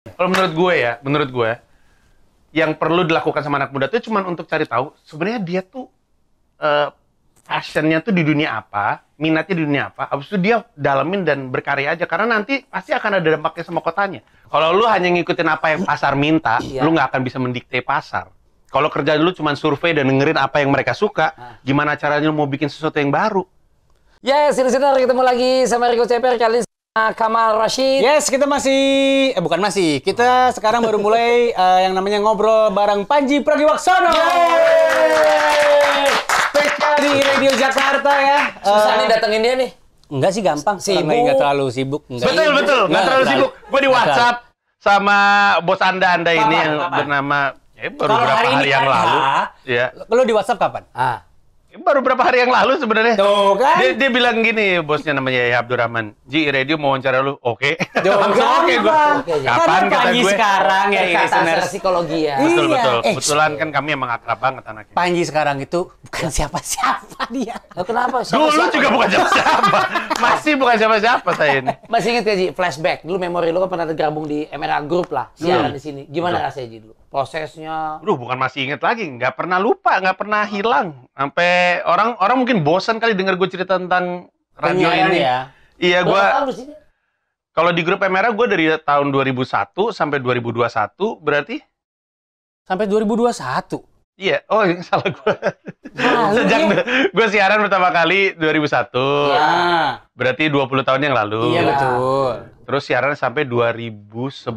Kalau menurut gue, yang perlu dilakukan sama anak muda itu cuma untuk cari tahu sebenarnya dia tuh passionnya tuh di dunia apa, minatnya di dunia apa. Habis itu dia dalamin dan berkarya aja karena nanti pasti akan ada dampaknya sama kotanya. Kalau lu hanya ngikutin apa yang pasar minta, lu nggak akan bisa mendikte pasar. Kalau kerja dulu cuma survei dan dengerin apa yang mereka suka, gimana caranya lu mau bikin sesuatu yang baru? Yes, listener, ketemu lagi sama Rico CPR kali ini sama Kamal Rashid. Yes, kita kita sekarang baru mulai yang namanya ngobrol bareng Panji Pragiwaksono. Spesial di Radio Jakarta ya. Susah nih datengin dia nih. Enggak sih, gampang. Sibuk. Enggak terlalu sibuk. Betul, nggak terlalu sibuk. Gue di WhatsApp sama bos anda ini yang bernama baru beberapa hari yang lalu. Ya. Lo di WhatsApp kapan? Baru berapa hari yang lalu sebenarnya. Tuh kan? Dia bilang gini, bosnya namanya Yahya Abdurrahman. Ji, radio mau wawancara lu. Oke. Oke, gua. Kapan kata gue? Sekarang ya, Kata psikologi ya. Betul. Iya. Kebetulan kan kami emang akrab banget anaknya. Panji sekarang itu bukan siapa-siapa dia. Kenapa? Dulu juga bukan siapa-siapa. Masih bukan siapa-siapa saya ini. Masih inget ya, Ji? Flashback. Dulu memori lu kan pernah tergabung di MRA Group lah. Siaran di sini. Gimana rasanya, Ji, dulu? Prosesnya. Bukan masih inget lagi. Nggak pernah lupa, nggak pernah hilang. Sampai orang mungkin bosan kali denger gue cerita tentang radio ini. Ya. Iya, gue. Kalau di grup MRA gue dari tahun 2001 sampai 2021 berarti? Sampai 2021? Iya, salah gue. Sejak gue siaran pertama kali 2001. Ya. Berarti 20 tahun yang lalu. Iya, betul. Terus siaran sampai 2011.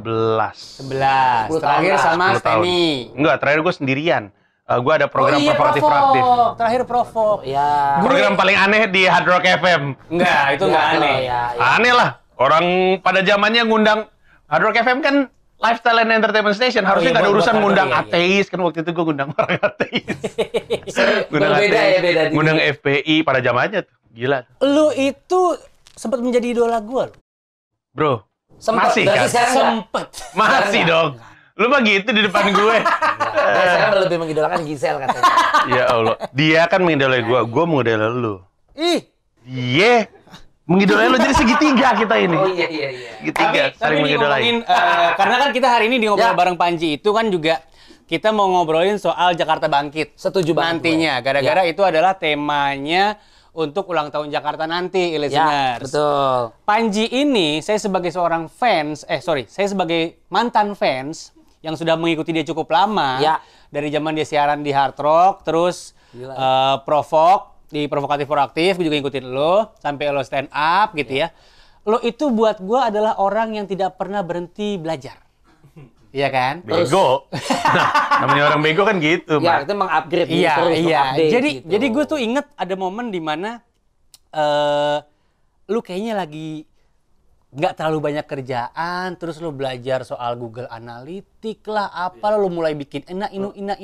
11. Terakhir sama Steny. Enggak, terakhir gue sendirian. Gue ada program provokatif. Terakhir Provok. Ya. Program paling aneh di Hard Rock FM. Enggak, itu enggak aneh. Aneh lah. Orang pada zamannya ngundang Hard Rock FM kan lifestyle and entertainment station. Harusnya nggak ada urusan ngundang ateis. Kan waktu itu gue ngundang orang ateis. Beda. Ngundang FPI pada zamannya tuh. Gila. Lu itu sempat menjadi idola gue loh. Bro, masih kan? Sempet. Masih dong. Lu mah gitu di depan gue. Saya lebih mengidolakan Gisel katanya. Ya Allah. Dia kan mengidolai gue mengidolai lu. Ih. Iya. Mengidolai lu jadi segitiga kita ini. Oh iya. Segitiga, saling mengidolai. Karena kan kita hari ini di ngobrol bareng Panji itu kan juga kita mau ngobrolin soal Jakarta Bangkit. Setuju banget. Nantinya. Gara-gara itu adalah temanya untuk ulang tahun Jakarta nanti, listeners. Betul. Panji ini, saya sebagai seorang fans, saya sebagai mantan fans yang sudah mengikuti dia cukup lama. Dari zaman dia siaran di Hard Rock, terus Provok, di Provokatif Proaktif, gue juga ngikutin lo, sampai lo stand up gitu ya. Lo itu buat gue adalah orang yang tidak pernah berhenti belajar. Iya kan? Bego. Namanya orang bego kan gitu, Ya, itu mengupgrade. Iya. Jadi gue tuh inget ada momen di mana lu kayaknya lagi nggak terlalu banyak kerjaan, terus lu belajar soal Google Analytics lah, lu mulai bikin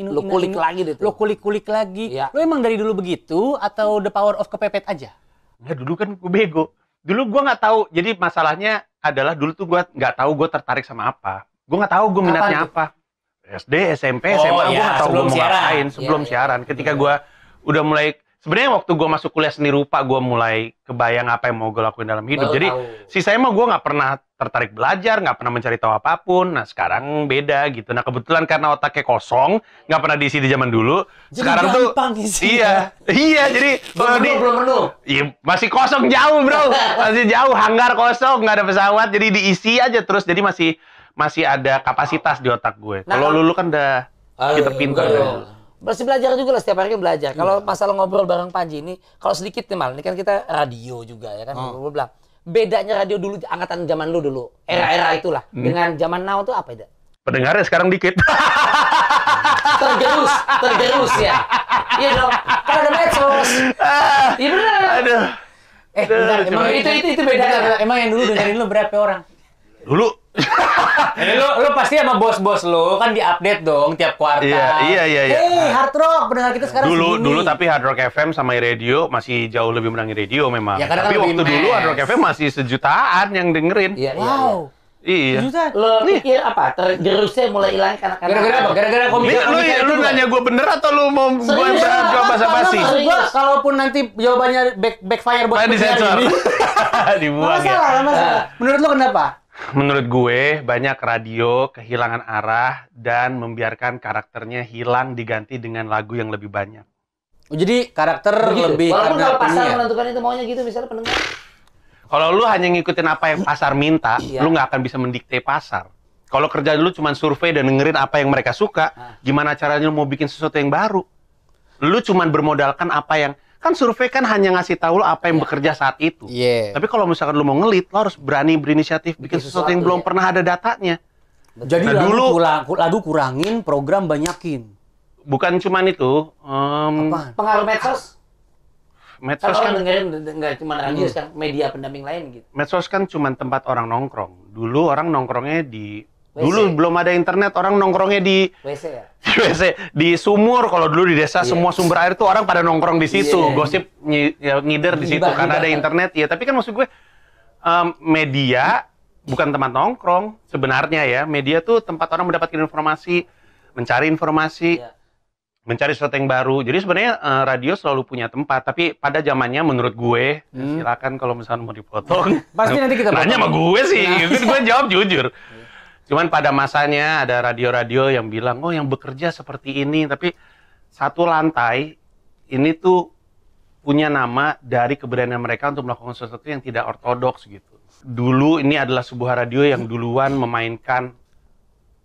Lu kulik lagi deh tuh. Lu kulik lagi. Ya. Lu emang dari dulu begitu atau the power of kepepet aja? Nggak, dulu kan gue bego. Dulu gue nggak tahu. Jadi masalahnya adalah dulu tuh gue nggak tahu gue tertarik sama apa. Gue nggak tahu gue minatnya apa. SD, SMP, SMA, gue nggak tahu gue mau ngapain sebelum siaran. Ketika gue udah mulai, sebenarnya waktu gue masuk kuliah seni rupa, gue mulai kebayang apa yang mau gue lakuin dalam hidup. Jadi sisanya mah gue nggak pernah tertarik belajar, nggak pernah mencari tahu apapun. Nah sekarang beda gitu. Nah kebetulan karena otaknya kosong, nggak pernah diisi di zaman dulu. Jadi sekarang tuh iya. Jadi belum. Iya, masih kosong jauh bro, masih jauh, hanggar kosong, nggak ada pesawat, jadi diisi aja terus. Jadi masih ada kapasitas di otak gue. Kalau lu kan udah pinter-pinter. Masih belajar juga lah, setiap hari kan belajar. Kalau masalah ngobrol bareng Panji ini, kalau sedikit nih Mal, ini kan kita radio juga ya kan. Gue bilang, bedanya radio dulu, angkatan zaman lu dulu, era-era itulah, dengan zaman now tuh apa itu? Pendengarnya sekarang dikit. Tergerus ya. Iya dong, kan ada medsos. Iya bener. Aduh. Bentar, emang itu beda. Emang yang dulu dengerin lu berapa orang? Dulu. Jadi lu pasti sama bos-bos lu kan diupdate dong tiap kuartal. Iya. Hard Rock pendengar kita sekarang segini. Dulu tapi Hard Rock FM sama radio masih jauh lebih menangi radio memang. Ya, tapi waktu dulu Hard Rock FM masih sejutaan yang dengerin. Wow. Iya. Lo pikir apa? Tergerusnya mulai hilang karena gara-gara apa? Gara-gara komik. Lu nanya gue bener atau lu mau gue jawab basa-basi? Kalaupun nanti jawabannya backfire buat disensor. Dibuang ya. Masalah. Menurut lu kenapa? Menurut gue, banyak radio kehilangan arah dan membiarkan karakternya hilang diganti dengan lagu yang lebih banyak. Oh, jadi karakter lebih walaupun kalau pasar penyiar. menentukan itu maunya gitu misalnya pendengar. Kalau lu hanya ngikutin apa yang pasar minta, lu nggak akan bisa mendikte pasar. Kalau kerja dulu cuma survei dan dengerin apa yang mereka suka, gimana caranya lu mau bikin sesuatu yang baru? Lu cuma bermodalkan apa yang kan survei kan hanya ngasih tahu lo apa yang bekerja saat itu. Tapi kalau misalkan lu mau ngelit, lo harus berani berinisiatif bikin sesuatu yang belum pernah ada datanya. Jadi lagu kurangin, program banyakin. Bukan cuma itu. Pengaruh medsos. Medsos kan kan nggak cuma radio, sekarang media pendamping lain gitu. Medsos kan cuma tempat orang nongkrong. Dulu orang nongkrongnya di dulu belum ada internet, orang nongkrongnya di WC ya? Di WC, di sumur. Kalau dulu di desa semua sumber air tuh orang pada nongkrong di situ, gosip ngider di situ karena ada internet ya. Tapi kan maksud gue media bukan tempat nongkrong sebenarnya ya. Media tuh tempat orang mendapatkan informasi, mencari informasi, mencari sesuatu yang baru. Jadi sebenarnya radio selalu punya tempat. Tapi pada zamannya menurut gue, silakan kalau misalnya mau dipotong. Pasti nanti kita nanya sama gue sih, gue jawab jujur. Cuman pada masanya ada radio-radio yang bilang, oh yang bekerja seperti ini. Tapi satu lantai ini tuh punya nama dari keberanian mereka untuk melakukan sesuatu yang tidak ortodoks gitu. Dulu ini adalah sebuah radio yang duluan memainkan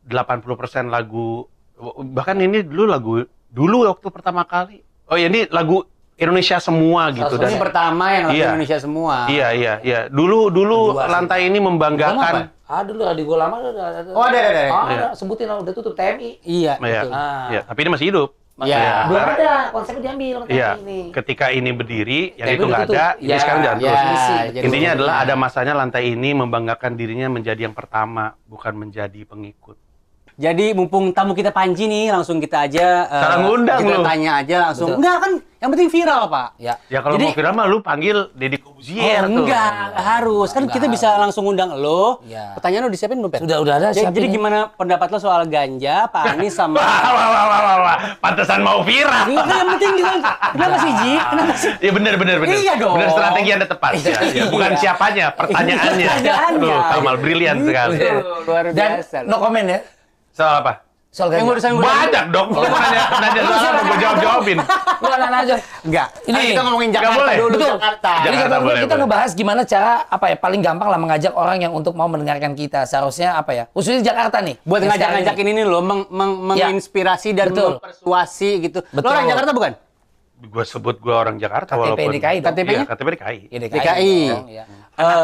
80% lagu. Bahkan ini dulu waktu pertama kali. Oh ya ini lagu Indonesia semua gitu. Dan ini pertama yang lagu Indonesia semua. Iya. Dulu lantai ini membanggakan. Dulu radio gue lama ada. Oh ada. Sebutin udah tutup TMI. Iya. Iya. Tapi ini masih hidup. Iya. Belum ada konsepnya diambil. Iya. Ketika ini berdiri, yang itu nggak ada. Ini sekarang jalan terus. Intinya adalah ada masanya lantai ini membanggakan dirinya menjadi yang pertama, bukan menjadi pengikut. Jadi mumpung tamu kita Panji nih, langsung kita aja kita tanya aja langsung. Enggak kan, yang penting viral, Pak. Ya kalau mau viral mah lu panggil Deddy Corbuzier tuh. Enggak harus. Kan kita bisa langsung undang lo. Pertanyaan lo disiapin belum, Pak? Udah ada. Jadi gimana pendapat lo soal ganja, Pak Anies sama Wah. Pantesan mau viral. Yang penting kenapa sih, Ji? Kenapa sih? Iya benar. Iya dong. Benar, strategi Anda tepat. Bukan siapanya, pertanyaannya. Tuh, Kamal brilian sekali. Luar biasa. No comment ya. Soal apa? Soal ganja. Banyak dong. Lu nanya soal gue jawabin. Lu nanya aja. Enggak. Ini kita ngomongin Jakarta dulu. Betul. Jakarta. Jadi kita ngebahas gimana cara paling gampang lah mengajak orang yang untuk mau mendengarkan kita. Seharusnya khususnya Jakarta nih. Buat ngajak-ngajakin ini loh, menginspirasi dan mempersuasi gitu. Lo orang Jakarta bukan? Gue sebut gue orang Jakarta KTP walaupun DKI dong. KTP-nya? KTP DKI. DKI.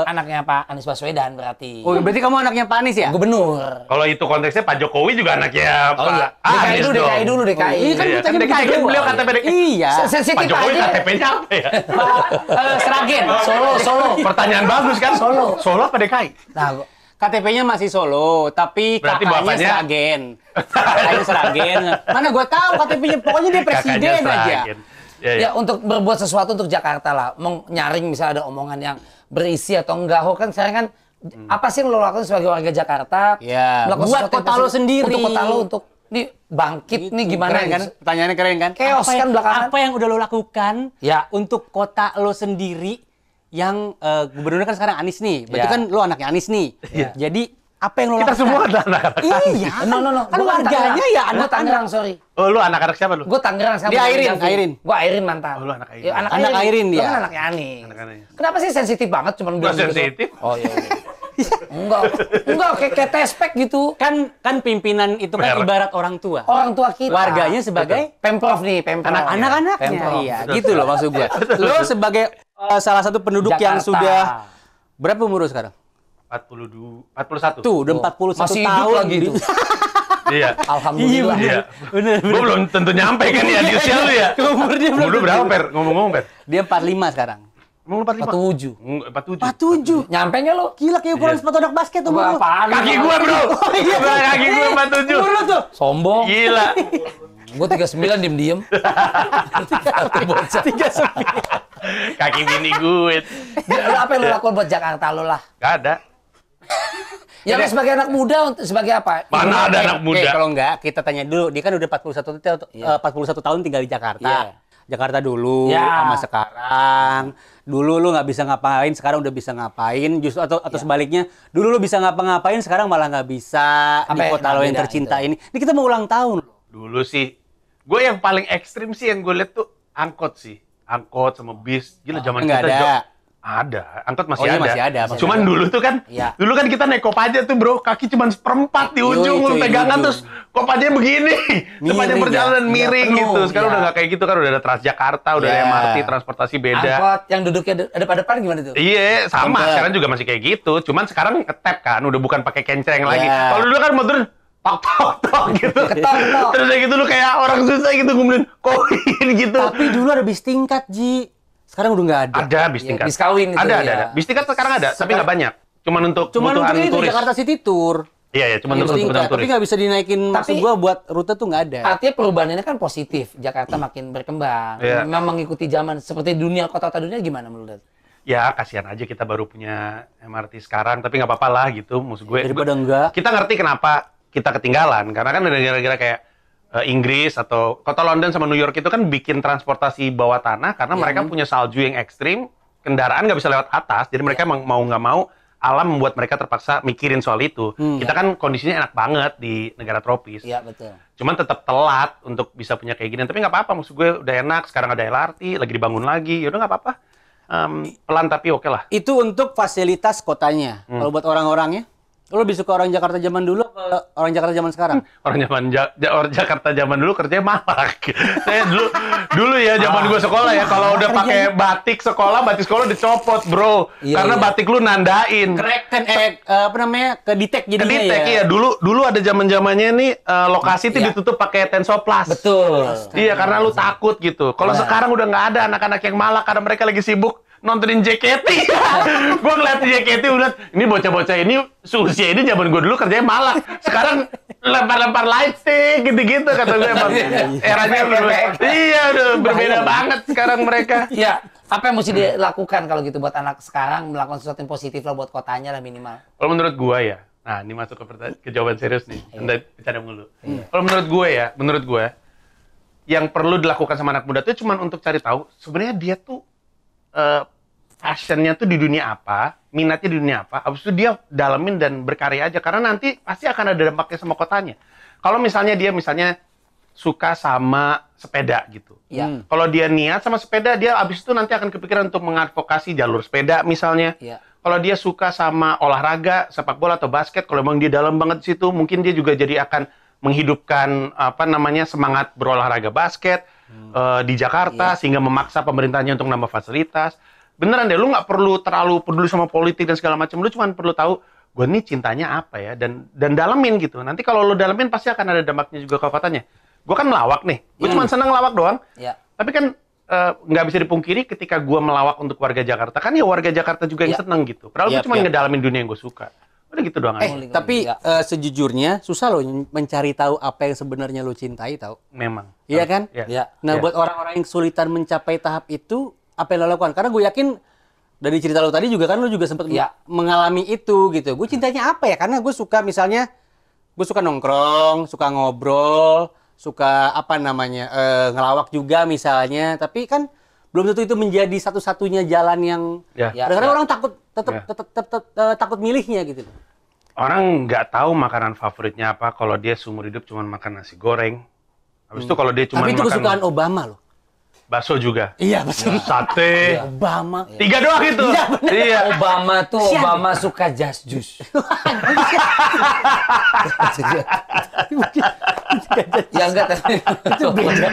Anaknya Pak Anies Baswedan berarti. Oh, berarti kamu anaknya Pak Anies ya? Gubernur. Kalau itu konteksnya Pak Jokowi juga anaknya Pak Anies dong. DKI dulu. Iya kan DKI kan beliau KTP DKI. Iya. Pak Jokowi KTP-nya apa ya? Sragen. Solo. Pertanyaan bagus kan? Solo apa DKI? Nah, KTP-nya masih Solo, tapi berarti kakaknya Sragen. Kakaknya Sragen. Mana gue tahu KTP-nya, pokoknya dia presiden aja. Ya untuk berbuat sesuatu untuk Jakarta lah, mau nyaring misalnya ada omongan yang berisi atau enggak, kan sekarang kan apa sih yang lo lakukan sebagai warga Jakarta? Buat kota lo sendiri. Untuk kota lo, untuk nih bangkit gitu. Nih gimana? Keren kan? Pertanyaannya keren kan? Chaos kan belakangan. Apa yang udah lo lakukan untuk kota lo sendiri yang gubernurnya kan sekarang Anies nih. Berarti kan lo anaknya Anies nih. Jadi apa yang lo lakukan? Kita semua adalah anak-anak. Iya. No. Kan warganya ya anak Tangerang, sorry. Oh, lu anak-anak siapa lu? Gue Tangerang sekarang. Dia Airin. Gue Airin mantan. Oh, lu anak Airin. Anak Airin dia. Lu kan anaknya Anies. Kenapa sih sensitif banget cuman bilang gitu? Sensitif? Oh iya. Enggak kayak tespek gitu. Kan pimpinan itu kan ibarat orang tua. Orang tua kita. Warganya sebagai Pemprov nih, Pemprov. Anak-anaknya. Iya, gitu loh maksud gue. Lo sebagai salah satu penduduk yang sudah berapa umur sekarang? 41. Tuh, udah 41 masih tahun hidup lagi itu. Iya. Alhamdulillah. Iya. Bener. Gue belum tentu nyampe kan ya di usia lu ya. Umur dia belum. Umur berapa, Per? Ngomong-ngomong, Per. Dia 45 sekarang. Emang lu 45? 47. 47. Nyampe nggak lu? Gila kayak ukuran sepatu anak basket umur lu. Kaki gua, Bro. Kaki gua 47. Umur lu tuh. Sombong. Gila. Gue 39 diem-diem. 39. Kaki bini gue. Lu apa yang lu lakukan buat Jakarta lo lah? Gak ada. Ya lu sebagai anak muda, sebagai apa? Mana ada anak muda? Kalau enggak, kita tanya dulu. Dia kan udah 41 tahun tinggal di Jakarta. Jakarta dulu sama sekarang. Dulu lu nggak bisa ngapain, sekarang udah bisa ngapain. Justru atau sebaliknya, dulu lu bisa ngapa-ngapain, sekarang malah nggak bisa di kota lo yang tercinta ini. Ini kita mau ulang tahun. Dulu sih, gue yang paling ekstrim sih yang gue lihat tuh angkot sih. Angkot sama bis. Gila zaman kita ada, angkot masih ada. Cuman dulu tuh kan, dulu kan kita naik Kopaja tuh bro, kaki cuma seperempat di ujung, lu pegangan terus Kopajanya begini, sepanjang perjalanan miring gitu. Sekarang udah nggak kayak gitu kan, udah ada Transjakarta, udah ada MRT, transportasi beda. Angkot yang duduknya depan-depan gimana tuh? Iya, sama. Sekarang juga masih kayak gitu. Cuman sekarang nge-tap kan, udah bukan pakai kenceng lagi. Kalau dulu kan mau turun, tok gitu. Terus kayak gitu lu kayak orang susah gitu ngumulin koin gitu. Tapi dulu ada bis tingkat, Ji. Sekarang udah nggak ada. Ada bis tingkat. Bis kawin itu. Ada. Bis tingkat sekarang ada, tapi nggak banyak. Cuman untuk kebutuhan turis. Jakarta City Tour. Iya, cuman untuk kebutuhan turis. Tapi nggak bisa dinaikin, maksud gua buat rute tuh nggak ada. Artinya perubahan ini kan positif. Jakarta makin berkembang. Memang mengikuti zaman seperti dunia, kota-kota dunia gimana menurut? Ya, kasihan aja kita baru punya MRT sekarang, tapi nggak apa-apa lah gitu. Maksud gue. Daripada enggak. Kita ngerti kenapa kita ketinggalan, karena kan ada negara-negara kayak Inggris atau kota London sama New York itu kan bikin transportasi bawah tanah karena mereka punya salju yang ekstrim, kendaraan nggak bisa lewat atas, jadi mereka mau nggak mau alam membuat mereka terpaksa mikirin soal itu. Kita kan kondisinya enak banget di negara tropis. Iya, betul. Cuman tetap telat untuk bisa punya kayak gini, tapi nggak apa-apa, maksud gue udah enak, sekarang ada LRT, lagi dibangun lagi, yaudah nggak apa-apa. Pelan tapi oke lah. Itu untuk fasilitas kotanya. Kalau buat orang-orangnya? Lo lebih suka orang Jakarta zaman dulu atau orang Jakarta zaman sekarang? Orang Jakarta zaman dulu kerjanya malak. Saya dulu ya zaman gue sekolah ya, kalau udah pakai batik sekolah dicopot, bro. Karena batik lu nandain. Kereken ke detek jadinya ya. Kedetek iya. Dulu ada zaman-zamannya nih lokasi itu ditutup pakai tensoplas. Betul. Iya, karena lu takut gitu. Kalau sekarang udah nggak ada anak-anak yang malak karena mereka lagi sibuk nontonin JKT. Gue ngeliat JKT udah, ini bocah-bocah ini seusia ini zaman gue dulu kerjanya malah. Sekarang lempar-lempar lightstick gitu-gitu kata gue emang. Eranya udah berbeda banget sekarang mereka. Iya. Apa yang mesti dilakukan kalau gitu buat anak sekarang melakukan sesuatu yang positif lah buat kotanya lah minimal? Kalau menurut gue ya, nah ini masuk ke jawaban serius nih. Anda bercanda mulu. Kalau menurut gue yang perlu dilakukan sama anak muda itu cuma untuk cari tahu sebenarnya dia tuh passionnya tuh di dunia apa, minatnya di dunia apa, habis itu dia dalemin dan berkarya aja, karena nanti pasti akan ada dampaknya sama kotanya. Kalau misalnya dia suka sama sepeda gitu, kalau dia niat sama sepeda, dia habis itu nanti akan kepikiran untuk mengadvokasi jalur sepeda misalnya. Kalau dia suka sama olahraga, sepak bola atau basket, kalau memang dia dalam banget di situ, mungkin dia juga jadi akan menghidupkan semangat berolahraga basket di Jakarta sehingga memaksa pemerintahnya untuk nambah fasilitas. Beneran deh, lu nggak perlu terlalu peduli sama politik dan segala macam. Lu cuma perlu tahu gue nih cintanya apa ya dan dalemin gitu. Nanti kalau lu dalemin pasti akan ada dampaknya juga ke kotanya. Gue kan melawak nih, gue cuma seneng melawak doang. Tapi kan nggak bisa dipungkiri ketika gue melawak untuk warga Jakarta, kan ya warga Jakarta juga yang seneng gitu. Padahal gue cuma ngedalamin dunia yang gue suka. Udah gitu doang aja. Tapi sejujurnya susah loh mencari tahu apa yang sebenarnya lo cintai tahu. Memang. Iya kan? Ya. Nah, buat orang-orang yang kesulitan mencapai tahap itu, apa yang lo lakukan? Karena gue yakin dari cerita lo tadi juga kan lo juga sempat mengalami itu gitu. Gue cintanya apa ya? Karena gue suka misalnya, gue suka nongkrong, suka ngobrol, suka ngelawak juga misalnya. Tapi kan belum tentu itu menjadi satu-satunya jalan yang kadang-kadang orang tetap takut milihnya gitu. Orang nggak tahu makanan favoritnya apa kalau dia seumur hidup cuma makan nasi goreng. Habis itu kalau dia cuma Tapi itu makan kesukaan Obama loh. Bakso juga. Iya, betul. Sate. Obama. 3 doang itu. Iya. Obama suka just juice. Ya enggak tapi itu beda.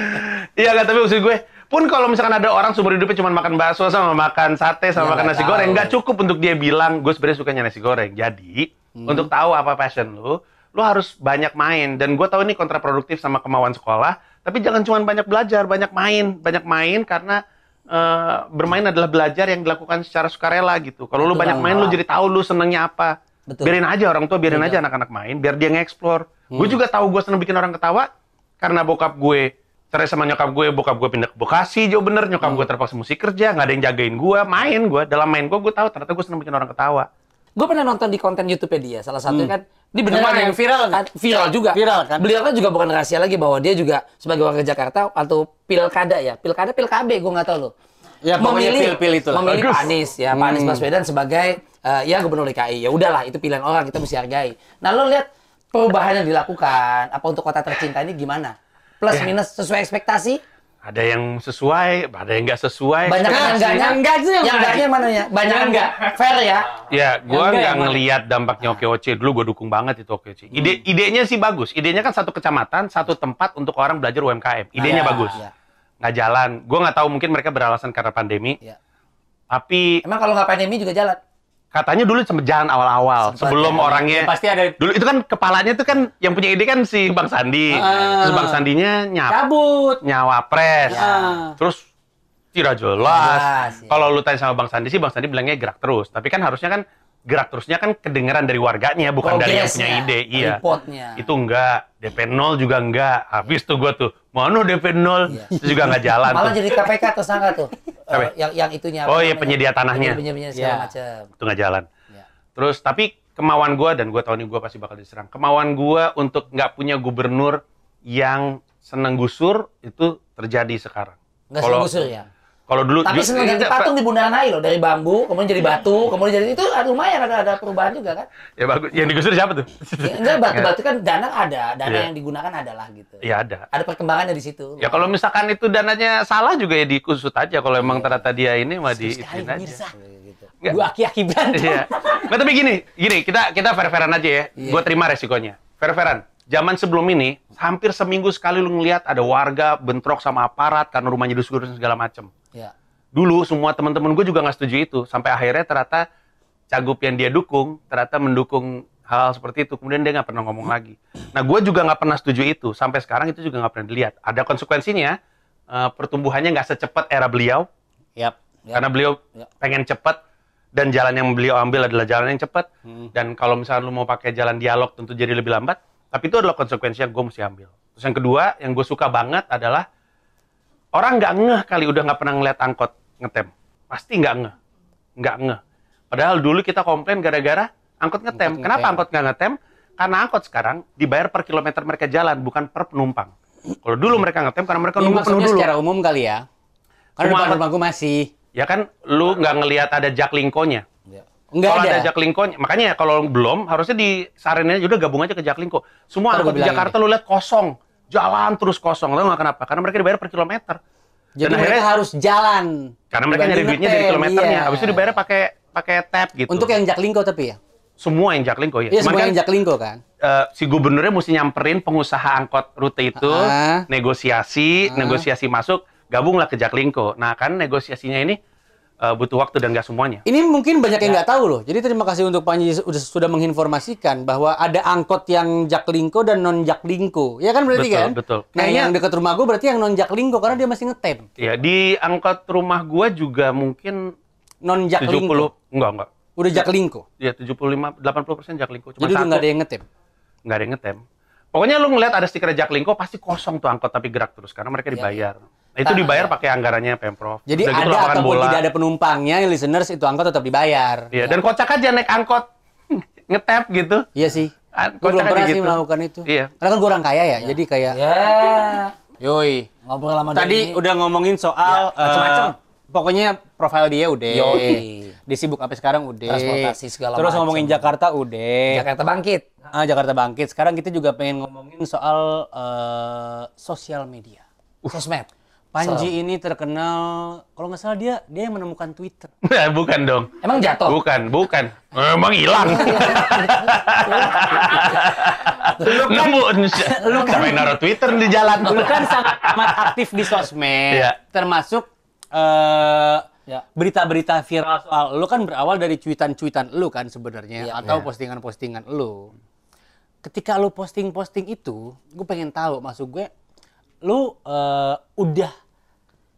Iya enggak, tapi maksud gue pun kalau misalkan ada orang seumur hidupnya cuma makan bakso sama makan sate sama makan nasi goreng, nggak cukup untuk dia bilang gue sebenarnya sukanya nasi goreng. Jadi untuk tahu apa passion lu harus banyak main. Dan gue tahu ini kontraproduktif sama kemauan sekolah, tapi jangan cuma banyak belajar, banyak main karena bermain adalah belajar yang dilakukan secara sukarela gitu. Kalau lu banyak main, lu jadi tahu lu senengnya apa. Biarin aja orang tua, biarin aja anak-anak main, biar dia nge-explore. Gue juga tahu gue seneng bikin orang ketawa karena bokap gue cerai sama nyokap gue, bokap gue pindah ke Bekasi, jauh bener, nyokap gue terpaksa mesti kerja, nggak ada yang jagain gue, dalam main gue tahu ternyata gue seneng bikin orang ketawa. Gue pernah nonton di konten YouTube dia, salah satunya kan, ini beneran yang viral kan? Viral juga. Viral kan? Beliau kan juga bukan rahasia lagi bahwa dia juga sebagai warga Jakarta atau pilkada ya, PKB, gue nggak tahu loh. Ya, memilih Pak Anies ya, Pak Anies Baswedan sebagai ya gubernur DKI. Ya udahlah, itu pilihan orang, kita mesti hargai. Nah, lo lihat perubahan yang dilakukan apa untuk kota tercinta ini gimana? Plus minus sesuai ekspektasi? Ada yang sesuai, ada yang nggak sesuai. Banyak yang enggak sih, yang enggaknya mananya? Banyak yang enggak fair ya. Ya, gua nggak ngelihat dampaknya OKOC. Dulu gua dukung banget itu OKOC. Idenya sih bagus. Idenya kan satu kecamatan, satu tempat untuk orang belajar UMKM. Idenya bagus. Nggak jalan. Gua nggak tahu, mungkin mereka beralasan karena pandemi. Tapi emang kalau nggak pandemi juga jalan? Katanya dulu sempat jalan awal-awal sebelum orangnya. Ya, pasti ada. Dulu itu kan kepalanya tuh kan yang punya ide kan si Bang Sandi. Terus Bang Sandinya cabut, nyawa pres. Terus tidak jelas. Ya. Kalau lu tanya sama Bang Sandi sih, Bang Sandi bilangnya gerak terus. Tapi kan harusnya kan gerak terusnya kan kedengeran dari warganya, bukan dari yang punya ide. Iya. Itu enggak. DP 0 juga enggak. Habis tuh gua tuh, mana DP 0? Itu juga enggak jalan. Malah jadi KPK tersangka tuh. Yang itunya. Oh iya, penyedia tanahnya. Penyedia segala macam. Itu nggak jalan. Terus tapi kemauan gue, dan gue tahu nih gue pasti bakal diserang. Kemauan gue untuk nggak punya gubernur yang seneng gusur itu terjadi sekarang. Nggak seneng gusur ya? Kalau dulu. Tapi seneng ganti patung di Bundaran HI loh, dari bambu, kemudian jadi batu, kemudian jadi itu lumayan ada perubahan juga kan? Ya bagus. Yang digusur siapa tuh? Enggak, batu-batu kan dana yang digunakan adalah gitu. Iya ada. Ada perkembangannya di situ. Ya kalau misalkan itu dananya salah juga ya dikusut aja. Kalau emang ternyata dia ini mah diizin aja. Dua aki-aki berantem. Iya. Nah, tapi gini, kita fair-fairan aja ya. Gue terima resikonya. Fair-fairan. Zaman sebelum ini, hampir seminggu sekali lu ngeliat ada warga bentrok sama aparat karena rumahnya disegurus segala macem. Ya. Dulu semua teman-teman gue juga nggak setuju itu. Sampai akhirnya ternyata cagup yang dia dukung, ternyata mendukung hal seperti itu. Kemudian dia nggak pernah ngomong lagi. Nah, gue juga nggak pernah setuju itu. Sampai sekarang itu juga nggak pernah dilihat. Ada konsekuensinya, pertumbuhannya nggak secepat era beliau. Karena beliau pengen cepat. Dan jalan yang beliau ambil adalah jalan yang cepat. Dan kalau misalnya lu mau pakai jalan dialog tentu jadi lebih lambat. Tapi itu adalah konsekuensi yang gue mesti ambil. Terus yang kedua, yang gue suka banget adalah orang nggak ngeh kali udah nggak pernah ngeliat angkot ngetem. Pasti nggak ngeh. Padahal dulu kita komplain gara-gara angkot ngetem. Kenapa angkot nggak ngetem? Karena angkot sekarang dibayar per kilometer mereka jalan, bukan per penumpang. Kalau dulu mereka ngetem karena mereka nunggu penuh dulu. Secara umum kali ya. Karena depan masih. Ya kan, lu nggak ngelihat ada Jaklingko-nya. Enggak kalau ada Jaklingko, makanya kalau belum, harusnya di Sarinnya juga gabung aja ke Jaklingko. Semua angkot di Jakarta lu lihat kosong. Jalan terus kosong. Lu nggak kenapa? Karena mereka dibayar per kilometer. Jadi mereka harus jalan. Karena mereka nyari duitnya dari kilometernya. Habis itu dibayar pakai tap gitu. Untuk yang Jaklingko tapi ya? Semua yang Jaklingko ya. Iya, semua yang Jaklingko kan? Si gubernurnya mesti nyamperin pengusaha angkot rute itu, negosiasi masuk, gabunglah ke Jaklingko. Nah, kan negosiasinya ini butuh waktu dan nggak semuanya. Ini mungkin banyak yang nggak tahu loh. Jadi terima kasih untuk Panji sudah menginformasikan bahwa ada angkot yang Jaklingko dan non Jaklingko. Ya kan berarti kan? Betul. Nah, yang dekat rumah gue berarti yang non Jaklingko karena dia masih ngetem. Iya, di angkot rumah gue juga mungkin non Jaklingko. 70, enggak. Udah Jaklingko. Iya, 75-80% Jaklingko. Cuma jadi udah nggak ada yang ngetem. Nggak ada yang ngetem. Pokoknya lu ngeliat ada stiker Jaklingko pasti kosong tuh angkot tapi gerak terus karena mereka dibayar. Nah, itu dibayar pakai anggarannya Pemprov. Jadi udah ada gitu, ataupun tidak ada penumpangnya, listeners itu angkot tetap dibayar. Iya, dan kocak aja naik angkot ngetap gitu. Iya sih. Gue belum pernah sih melakukan itu. Iya. Karena kan gue orang kaya ya, jadi kayak. Yoi. Ngobrol lama tadi udah ngomongin soal macam-macam. Pokoknya profil dia udah. Dia sibuk apa sekarang udah. Transportasi segala Terus ngomongin Jakarta udah. Jakarta bangkit. Jakarta bangkit. Sekarang kita juga pengen ngomongin soal sosial media. Sosmed. Panji ini terkenal, kalau nggak salah dia yang menemukan Twitter. Bukan dong. Emang jatuh? Bukan. Emang hilang. Lu kan main naruh Twitter di jalan. Lu kan sangat amat aktif di sosmed. Termasuk berita-berita viral soal lu kan berawal dari cuitan-cuitan lu kan sebenarnya atau postingan-postingan lu. Ketika lu posting-posting itu, gue pengen tahu maksud gue lu udah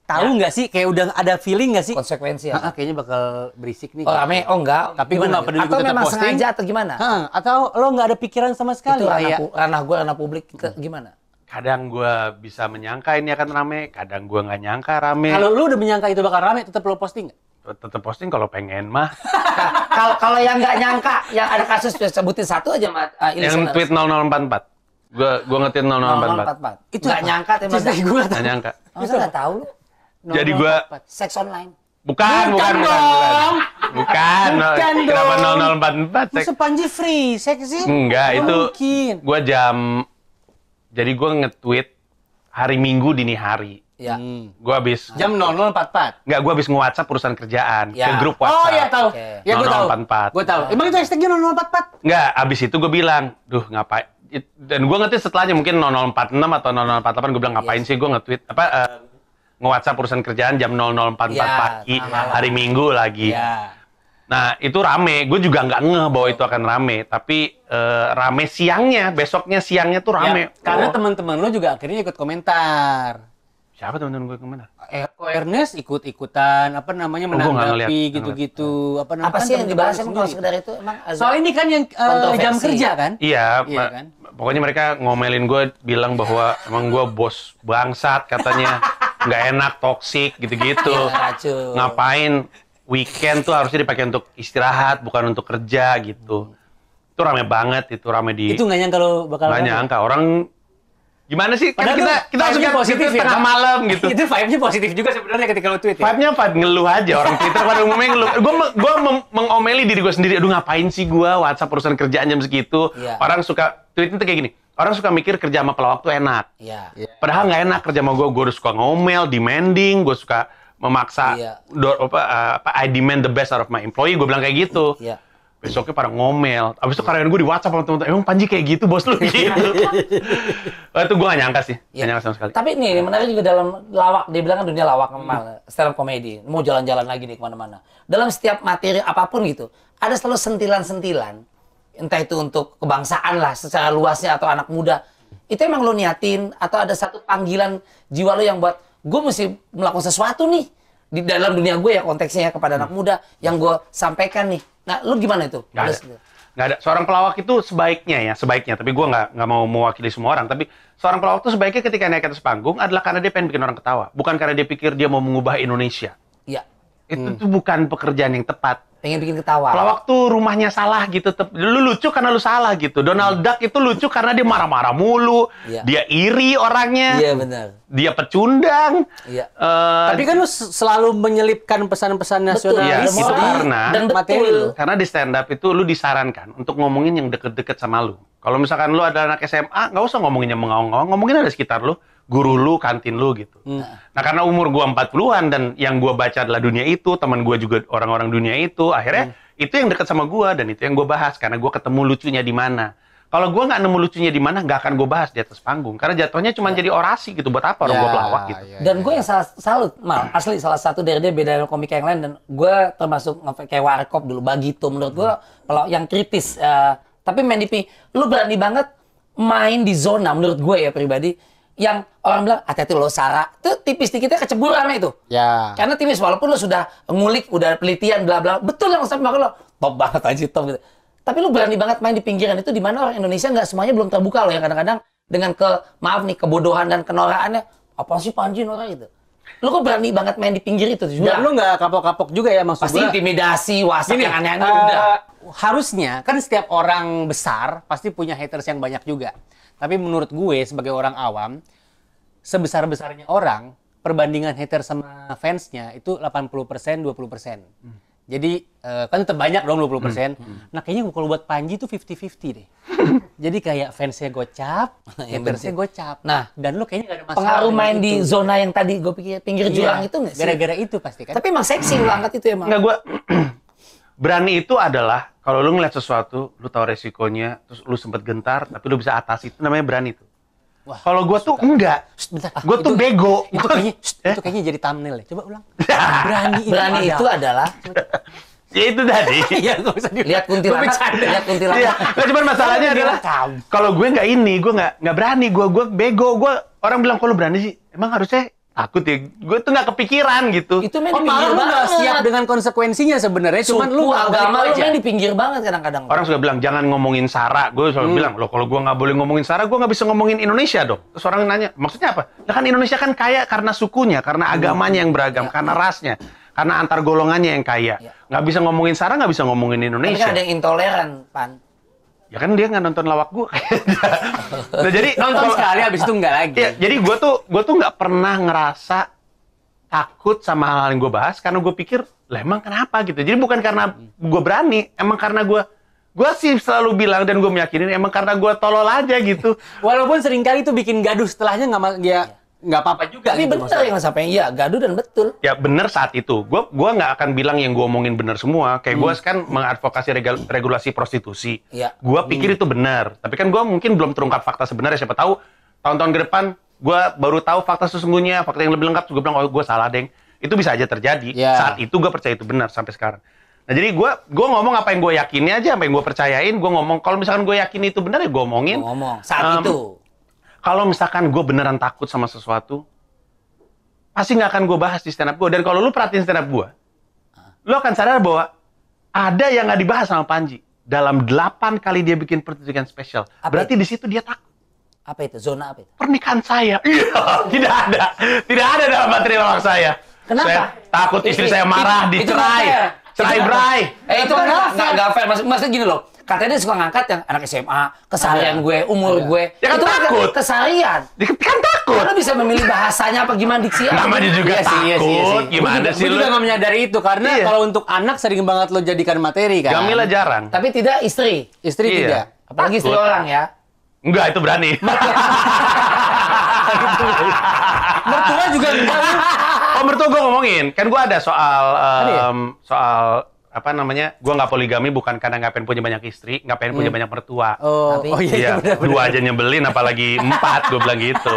tahu nggak sih kayak udah ada feeling nggak sih konsekuensi ya? Kayaknya bakal berisik nih. Rame? Oh enggak. Tapi gue nggak peduli, atau gue tetap memang posting. Sengaja atau gimana? Atau lo nggak ada pikiran sama sekali? Itu ranah publik gimana? Kadang gue bisa menyangka ini akan rame, kadang gue nggak nyangka rame. Kalau lu udah menyangka itu bakal rame, tetap lo posting nggak? tetap posting kalau pengen mah. Kalau yang nggak nyangka, yang ada kasus sebutin satu aja, Mat. Yang tweet 0044. Gua nge-tweet 0044. Itu nggak nyangka, gue nggak nyangka. Masa nggak tahu lu? Jadi gua seks online. Bukan. Kenapa 0044? Masa Panji free seks sih? Enggak, itu gua jadi gua nge-tweet hari Minggu dini hari. Ya. Gua habis jam 00.44. Enggak, gua habis nge-WhatsApp urusan kerjaan ke grup WhatsApp. Oh iya tahu. Ya gua tahu. 0044. Gua tahu. Emang itu hashtagnya 0044? Enggak, habis itu gua bilang, "Duh, ngapain?" Dan gua nge-tweet setelahnya mungkin 0046 atau 0048 gua bilang ngapain sih gua nge-tweet nge-WhatsApp urusan kerjaan jam 00.44 pagi hari Minggu lagi. Ya. Nah, itu rame. Gue juga nggak ngeh bahwa itu akan rame. Tapi rame siangnya. Besoknya siangnya tuh rame. Ya, karena teman-teman lo juga akhirnya ikut komentar. Siapa teman-teman gue kemana? Ernest ikut-ikutan, menanggapi gitu-gitu. Apa sih yang dibahas emang kalau sekedar itu? Soal ini kan yang jam kerja kan? Iya kan? Pokoknya mereka ngomelin gue, bilang bahwa emang gue bos bangsat katanya. Nggak enak, toksik, gitu-gitu. Ngapain? Weekend tuh harusnya dipakai untuk istirahat, bukan untuk kerja gitu. Itu rame banget, itu rame di... Itu nggak nyangka lo bakal... Nggak nyangka, orang... Gimana sih? Kan kita suka positif ya? Tengah malam gitu. Itu vibe-nya positif juga sebenarnya ketika lo tweet ya? Vibe-nya ngeluh aja, orang Twitter pada umumnya ngeluh. Gue mengomeli diri gue sendiri, aduh ngapain sih gue WhatsApp urusan kerjaan jam segitu. Orang suka, tweetnya tuh kayak gini, orang suka mikir kerja sama pelawak tuh enak. Padahal nggak enak kerja sama gue udah suka ngomel, demanding, gue suka memaksa, I demand the best out of my employee, gue bilang kayak gitu. Besoknya pada ngomel. Abis itu karyawan gue di WhatsApp sama teman-teman, emang Panji kayak gitu, bos lu gitu. Itu gue gak nyangka sih, gak nyangka sama sekali. Tapi nih, menarik juga dalam lawak, dia bilang kan dunia lawak, stand up comedy, mau jalan-jalan lagi nih kemana-mana. Dalam setiap materi apapun gitu, ada selalu sentilan-sentilan, entah itu untuk kebangsaan lah, secara luasnya, atau anak muda. Itu emang lo niatin, atau ada satu panggilan jiwa lo yang buat, gue mesti melakukan sesuatu nih di dalam dunia gue ya, konteksnya ya, kepada anak muda yang gue sampaikan nih. Nah, lu gimana itu? Nggak ada. Seorang pelawak itu sebaiknya, tapi gue nggak mau mewakili semua orang. Tapi seorang pelawak itu sebaiknya ketika naik ke atas panggung adalah karena dia pengen bikin orang ketawa, bukan karena dia pikir dia mau mengubah Indonesia. Iya. Itu tuh bukan pekerjaan yang tepat. Pengen bikin ketawa. Pelawak tuh rumahnya salah gitu. Lu lucu karena lu salah gitu. Donald Duck itu lucu karena dia marah-marah mulu. Dia iri orangnya. Iya benar. Dia pecundang. Iya. Tapi kan lu selalu menyelipkan pesan-pesan nasionalis itu karena materi lu. Karena di stand up itu lu disarankan untuk ngomongin yang deket-deket sama lu. Kalau misalkan lu ada anak SMA, nggak usah ngomongin yang mengawang-awang, ngomongin ada sekitar lu. Guru lu, kantin lu gitu. Nah, karena umur gua 40-an dan yang gua baca adalah dunia itu, teman gua juga orang-orang dunia itu, akhirnya itu yang dekat sama gua dan itu yang gua bahas karena gua ketemu lucunya di mana. Kalau gua nggak nemu lucunya di mana, nggak akan gua bahas di atas panggung karena jatuhnya cuma jadi orasi gitu, buat apa orang gua pelawak gitu. Dan gue yang salut, asli salah satu dari dia beda dari komik yang lain, dan gua termasuk kayak Warkop dulu, Bagito menurut gua pelawak yang kritis, tapi main di lu berani banget main di zona menurut gue ya pribadi. Yang orang bilang, hati-hati lo Sarah, itu tipis dikitnya kecebur rame itu. Ya. Karena tipis, walaupun lo sudah ngulik, udah penelitian, bla bla, betul yang sampai makanya lo top banget aja, top gitu. Tapi lo berani banget main di pinggiran itu, di mana orang Indonesia nggak semuanya belum terbuka loh, yang kadang-kadang dengan kebodohan dan kenoraannya, apa sih Panji norak gitu. Lo kok berani banget main di pinggir itu juga. Dan lo nggak kapok-kapok juga ya maksud pasti gua. Intimidasi, wasak yang aneh-aneh udah. Harusnya kan setiap orang besar pasti punya haters yang banyak juga. Tapi menurut gue sebagai orang awam, sebesar-besarnya orang, perbandingan haters sama fansnya itu 80%, 20%. Jadi kan tetap banyak dong 20%. Nah kayaknya kalau buat Panji tuh 50-50 deh. Jadi kayak fansnya gocap, hatersnya gocap. Nah, dan lo kayaknya gak ada masalah. Pengaruh main di zona yang tadi gue pikir pinggir jurang itu nggak sih? Gara-gara itu pasti kan. Tapi emang seksi lo angkat itu emang. Nggak, gue berani itu adalah kalau lu ngeliat sesuatu, lu tahu resikonya, terus lu sempet gentar, tapi lu bisa atasi, itu namanya berani tuh. Kalau gue tuh enggak, gue tuh bego. Itu kayaknya jadi thumbnail ya. Coba ulang. Berani itu adalah. Ya itu tadi. Iya, nggak usah lihat kuntilanak. Lihat kuntilanak. Iya. Nah, cuman masalahnya adalah kalau gue nggak ini, gue nggak berani, gue bego, gue orang bilang kalau berani sih, emang harusnya takut ya. Gue tuh nggak kepikiran gitu. Itu main di malah pinggir lu nggak banget. siap dengan konsekuensinya sebenarnya. Cuman lu agama lu main di pinggir banget kadang-kadang. Orang suka bilang jangan ngomongin Sarah. Gue selalu bilang, loh kalau gue nggak boleh ngomongin Sarah, gue nggak bisa ngomongin Indonesia dong. Terus orang nanya, maksudnya apa? Ya kan Indonesia kan kaya karena sukunya, karena agamanya yang beragam, karena rasnya. Karena antar golongannya yang kaya. Nggak bisa ngomongin Sarah, nggak bisa ngomongin Indonesia. Tapi kan ada yang intoleran, Pan. Ya kan dia nggak nonton lawak gue. Nah, jadi nonton sekali habis itu nggak lagi. Ya, jadi gue tuh nggak pernah ngerasa takut sama hal-hal yang gue bahas karena gue pikir, lah emang kenapa gitu. Jadi bukan karena gue berani, emang karena gue sih selalu bilang dan gue meyakini emang karena gue tolol aja gitu. Walaupun seringkali itu bikin gaduh setelahnya nggak apa-apa juga. Tapi gitu, bener yang sampai iya gaduh dan betul. Ya bener saat itu. Gue nggak akan bilang yang gue omongin bener semua. Kayak gue kan mengadvokasi regulasi prostitusi. Gue pikir itu benar. Tapi kan gue mungkin belum terungkap fakta sebenarnya. Siapa tahu tahun-tahun ke depan gue baru tahu fakta sesungguhnya, fakta yang lebih lengkap. Gue bilang, oh gue salah deng. Itu bisa aja terjadi. Saat itu gue percaya itu benar sampai sekarang. Nah jadi gue ngomong apa yang gue yakini aja, apa yang gue percayain. Gue ngomong kalau misalkan gue yakin itu benar ya gue omongin. Ngomong saat itu. Kalau misalkan gue beneran takut sama sesuatu, pasti nggak akan gue bahas di stand up gue. Dan kalau lu perhatiin stand up gue, lu akan sadar bahwa ada yang nggak dibahas sama Panji. Dalam 8 kali dia bikin pertunjukan spesial. Berarti di situ dia takut. Apa itu? Zona apa itu? Pernikahan saya. Iya, tidak ada. Tidak ada dalam materi lawak saya. Kenapa? Saya takut istri saya marah, dicerai. Cerai berai. Itu kan nggak fair. Maksudnya gini loh. Katanya dia suka ngangkat yang anak SMA, keseharian gue, umur gue. Ya kan itu takut. Keseharian. Kan takut. Karena bisa memilih bahasanya apa gimana diksi. Namanya juga takut. Gimana sih lu? Gue juga nggak menyadari itu. Karena kalau untuk anak sering banget lo jadikan materi kan. Jamila jarang. Tapi tidak istri. Istri tidak. Apalagi istri orang ya. Enggak, itu berani. Mertua juga enggak. Oh, mertua gue ngomongin. Kan gue ada soal apa namanya, gue nggak poligami bukan karena nggak pengen punya banyak istri, nggak pengen punya banyak mertua. Iya, dua aja nyebelin, apalagi 4, gue bilang gitu.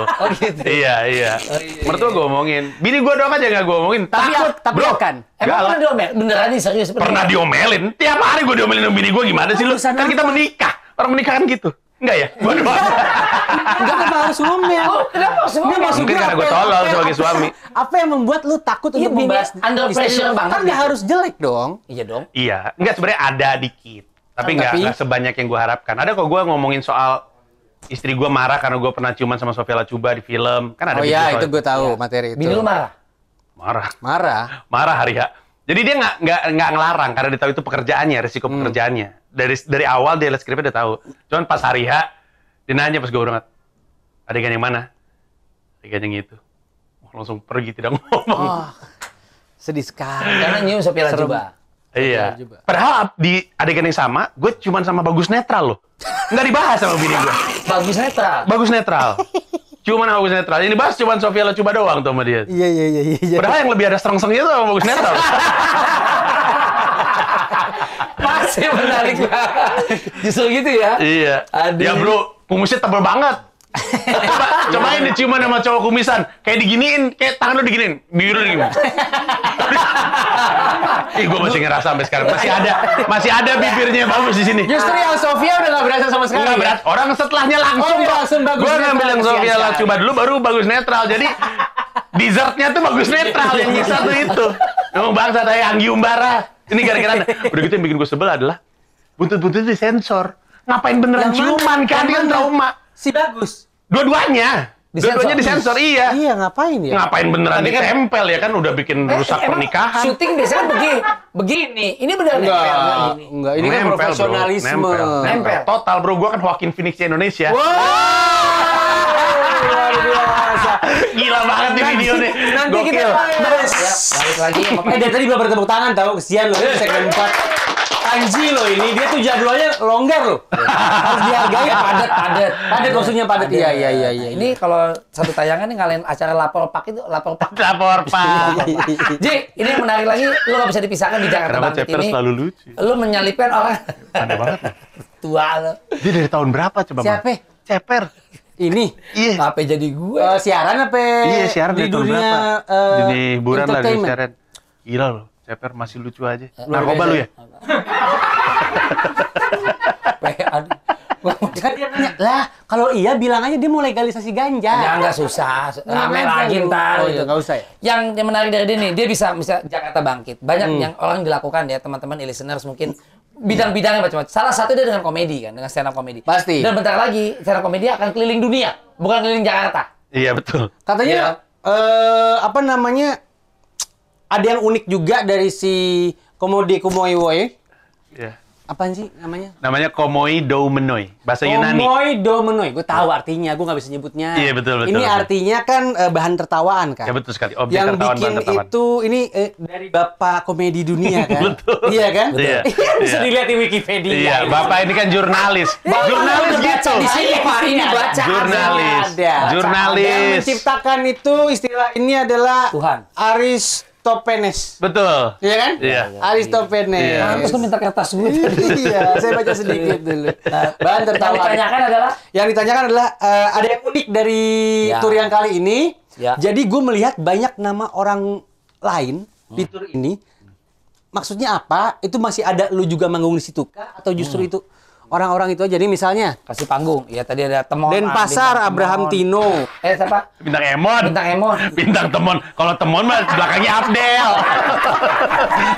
Iya. Mertua gue omongin, bini gue doang aja nggak gue omongin. Takut, bro kan? Emang pernah diomelin? Beneran nih serius? Pernah diomelin, tiap hari gue diomelin sama bini gue, gimana sih lu? Kan kita menikah, orang menikah kan gitu. Enggak ya? Gue doang. Enggak, kenapa harus ngomel? Kenapa harus ngomel? Mungkin karena gue tolol sebagai suami. Apa yang membuat lu takut untuk membahas under pressure banget? Kan nggak harus jelek dong. Iya dong. Iya, enggak sebenarnya ada dikit. Tapi nggak sebanyak yang gue harapkan. Ada kok gue ngomongin soal istri gue marah karena gue pernah ciuman sama Sofia Lacuba di film. Kan ada iya, itu gue tahu materi itu. Bini lu marah? Marah hari ya. Jadi dia nggak ngelarang karena dia tahu itu pekerjaannya, risiko pekerjaannya. Dari awal dia lihat skripnya udah tahu. Cuman pas hari H, dia nanya pas gue berangkat, adegan yang mana? Adegan yang itu. Langsung pergi, tidak ngomong. Sedih sekali. Karena nyium Sofia Lacuba. Iya. Padahal di adegan yang sama, gue cuman sama Bagus Netral loh. Nggak dibahas sama bini gue. Bagus Netral. Cuman sama Bagus Netral. Ini bahas cuman Sofia Lacuba doang tuh sama dia. Iya. Padahal yang lebih ada sereng-serengnya tuh sama Bagus Netral. Masih menarik banget. Justru gitu ya? Iya. Ya bro, kumisnya tebal banget. Cobain diciuman sama cowok kumisan. Kayak diginiin, kayak tangan lu diginiin. Biru gini. Gue masih ngerasa sampai sekarang. Masih ada bibirnya bagus di sini. Justru yang Sofia udah nggak berasa sama sekali. Nggak berat. Orang setelahnya langsung. Bagus. Gue ngambil yang Sofia Lacuba dulu, baru Bagus Netral. Jadi dessertnya tuh Bagus Netral. Yang nyisa tuh itu. Emang bangsa kayak Anggi Umbara. Ini gara-gara. Udah gitu yang bikin gue sebel adalah buntut-buntut disensor. Ngapain beneran ciuman kan? Dia kan trauma. Si Bagus. Dua-duanya disensor, iya. Iya, ngapain ya? Ngapain beneran ditempel ya kan udah bikin rusak pernikahan. Syuting biasanya begini. Ini beneran enggak. Ini kan profesionalisme. Nempel. Total bro, gua kan Joaquin Phoenix Indonesia. Luar biasa. Gila banget nih video nih. Nanti kita bahas. Balik lagi. Dari tadi belum bertepuk tangan tahu, kesian loh segmen 4. Anji loh ini, dia tuh jadwalnya longgar loh. Harus dihargai. Padat maksudnya padat. Iya. Ini kalau satu tayangan nih ngalahin acara lapor pak itu lapor pak. Ji, ini yang menarik lagi, lu nggak bisa dipisahkan di Jakarta Bangkit ini. Selalu lucu. Lu menyalipkan orang. Ada banget. Tua lo. Dia dari tahun berapa coba? Siapa? Ceper. Ini. Iya. Apa jadi gue? Siaran apa? Iya, siaran di dari tahun dunia berapa? Di hiburan lah, di siaran. Gila loh. Ceper masih lucu aja. Narkoba lu ya? Kan dia nanya, lah kalau iya bilang aja dia mau legalisasi ganja. Ya nggak susah. Rame lagi ntar. Oh iya, nggak usah ya? Yang menarik dari dia nih, dia bisa Jakarta Bangkit. Banyak yang orang dilakukan ya, teman-teman listeners mungkin bidang-bidangnya macam-macam. Salah satu dia dengan komedi kan, dengan stand up komedi. Pasti. Dan bentar lagi stand up komedi akan keliling dunia, bukan keliling Jakarta. Iya betul. Katanya apa namanya? ada yang unik juga dari si Komode Kumoiwoe. Iya. Apaan sih namanya? Namanya Komoi Do Menoi, bahasa Yunani. Komoi Do Menoi. Gue tahu artinya, gue nggak bisa nyebutnya. Iya, betul. Ini artinya kan bahan tertawaan kan? Ya betul sekali, objek yang tertawaan, bikin bahan tertawaan. itu ini dari bapak komedi dunia kan? Betul. Iya kan? Iya. Bisa dilihat di Wikipedia. Iya, bapak ini kan jurnalis. Jurnalis gitu. Di sini Pak, ini baca. Jurnalis. Ada. Jurnalis. Yang menciptakan itu istilah ini adalah Tuhan. Aristoteles. Betul. Iya kan? Iya. Aristoteles. Iya. Terus lu minta kertas gue. Iya, saya baca sedikit dulu. Bahan Yang tertawaan. ditanyakan adalah Yang ditanyakan adalah ada yang unik dari Ya. tur yang kali ini. Ya. Jadi gue melihat banyak nama orang lain di tur ini. Maksudnya apa? Itu masih ada lu juga manggung di situ kah? Atau justru itu orang-orang itu aja? Jadi misalnya kasih panggung. Ya tadi ada Temon. Denpasar Abraham Tino. Siapa? Bintang Emon. Bintang Emon. Bintang Temon. Kalau Temon mah belakangnya Abdel.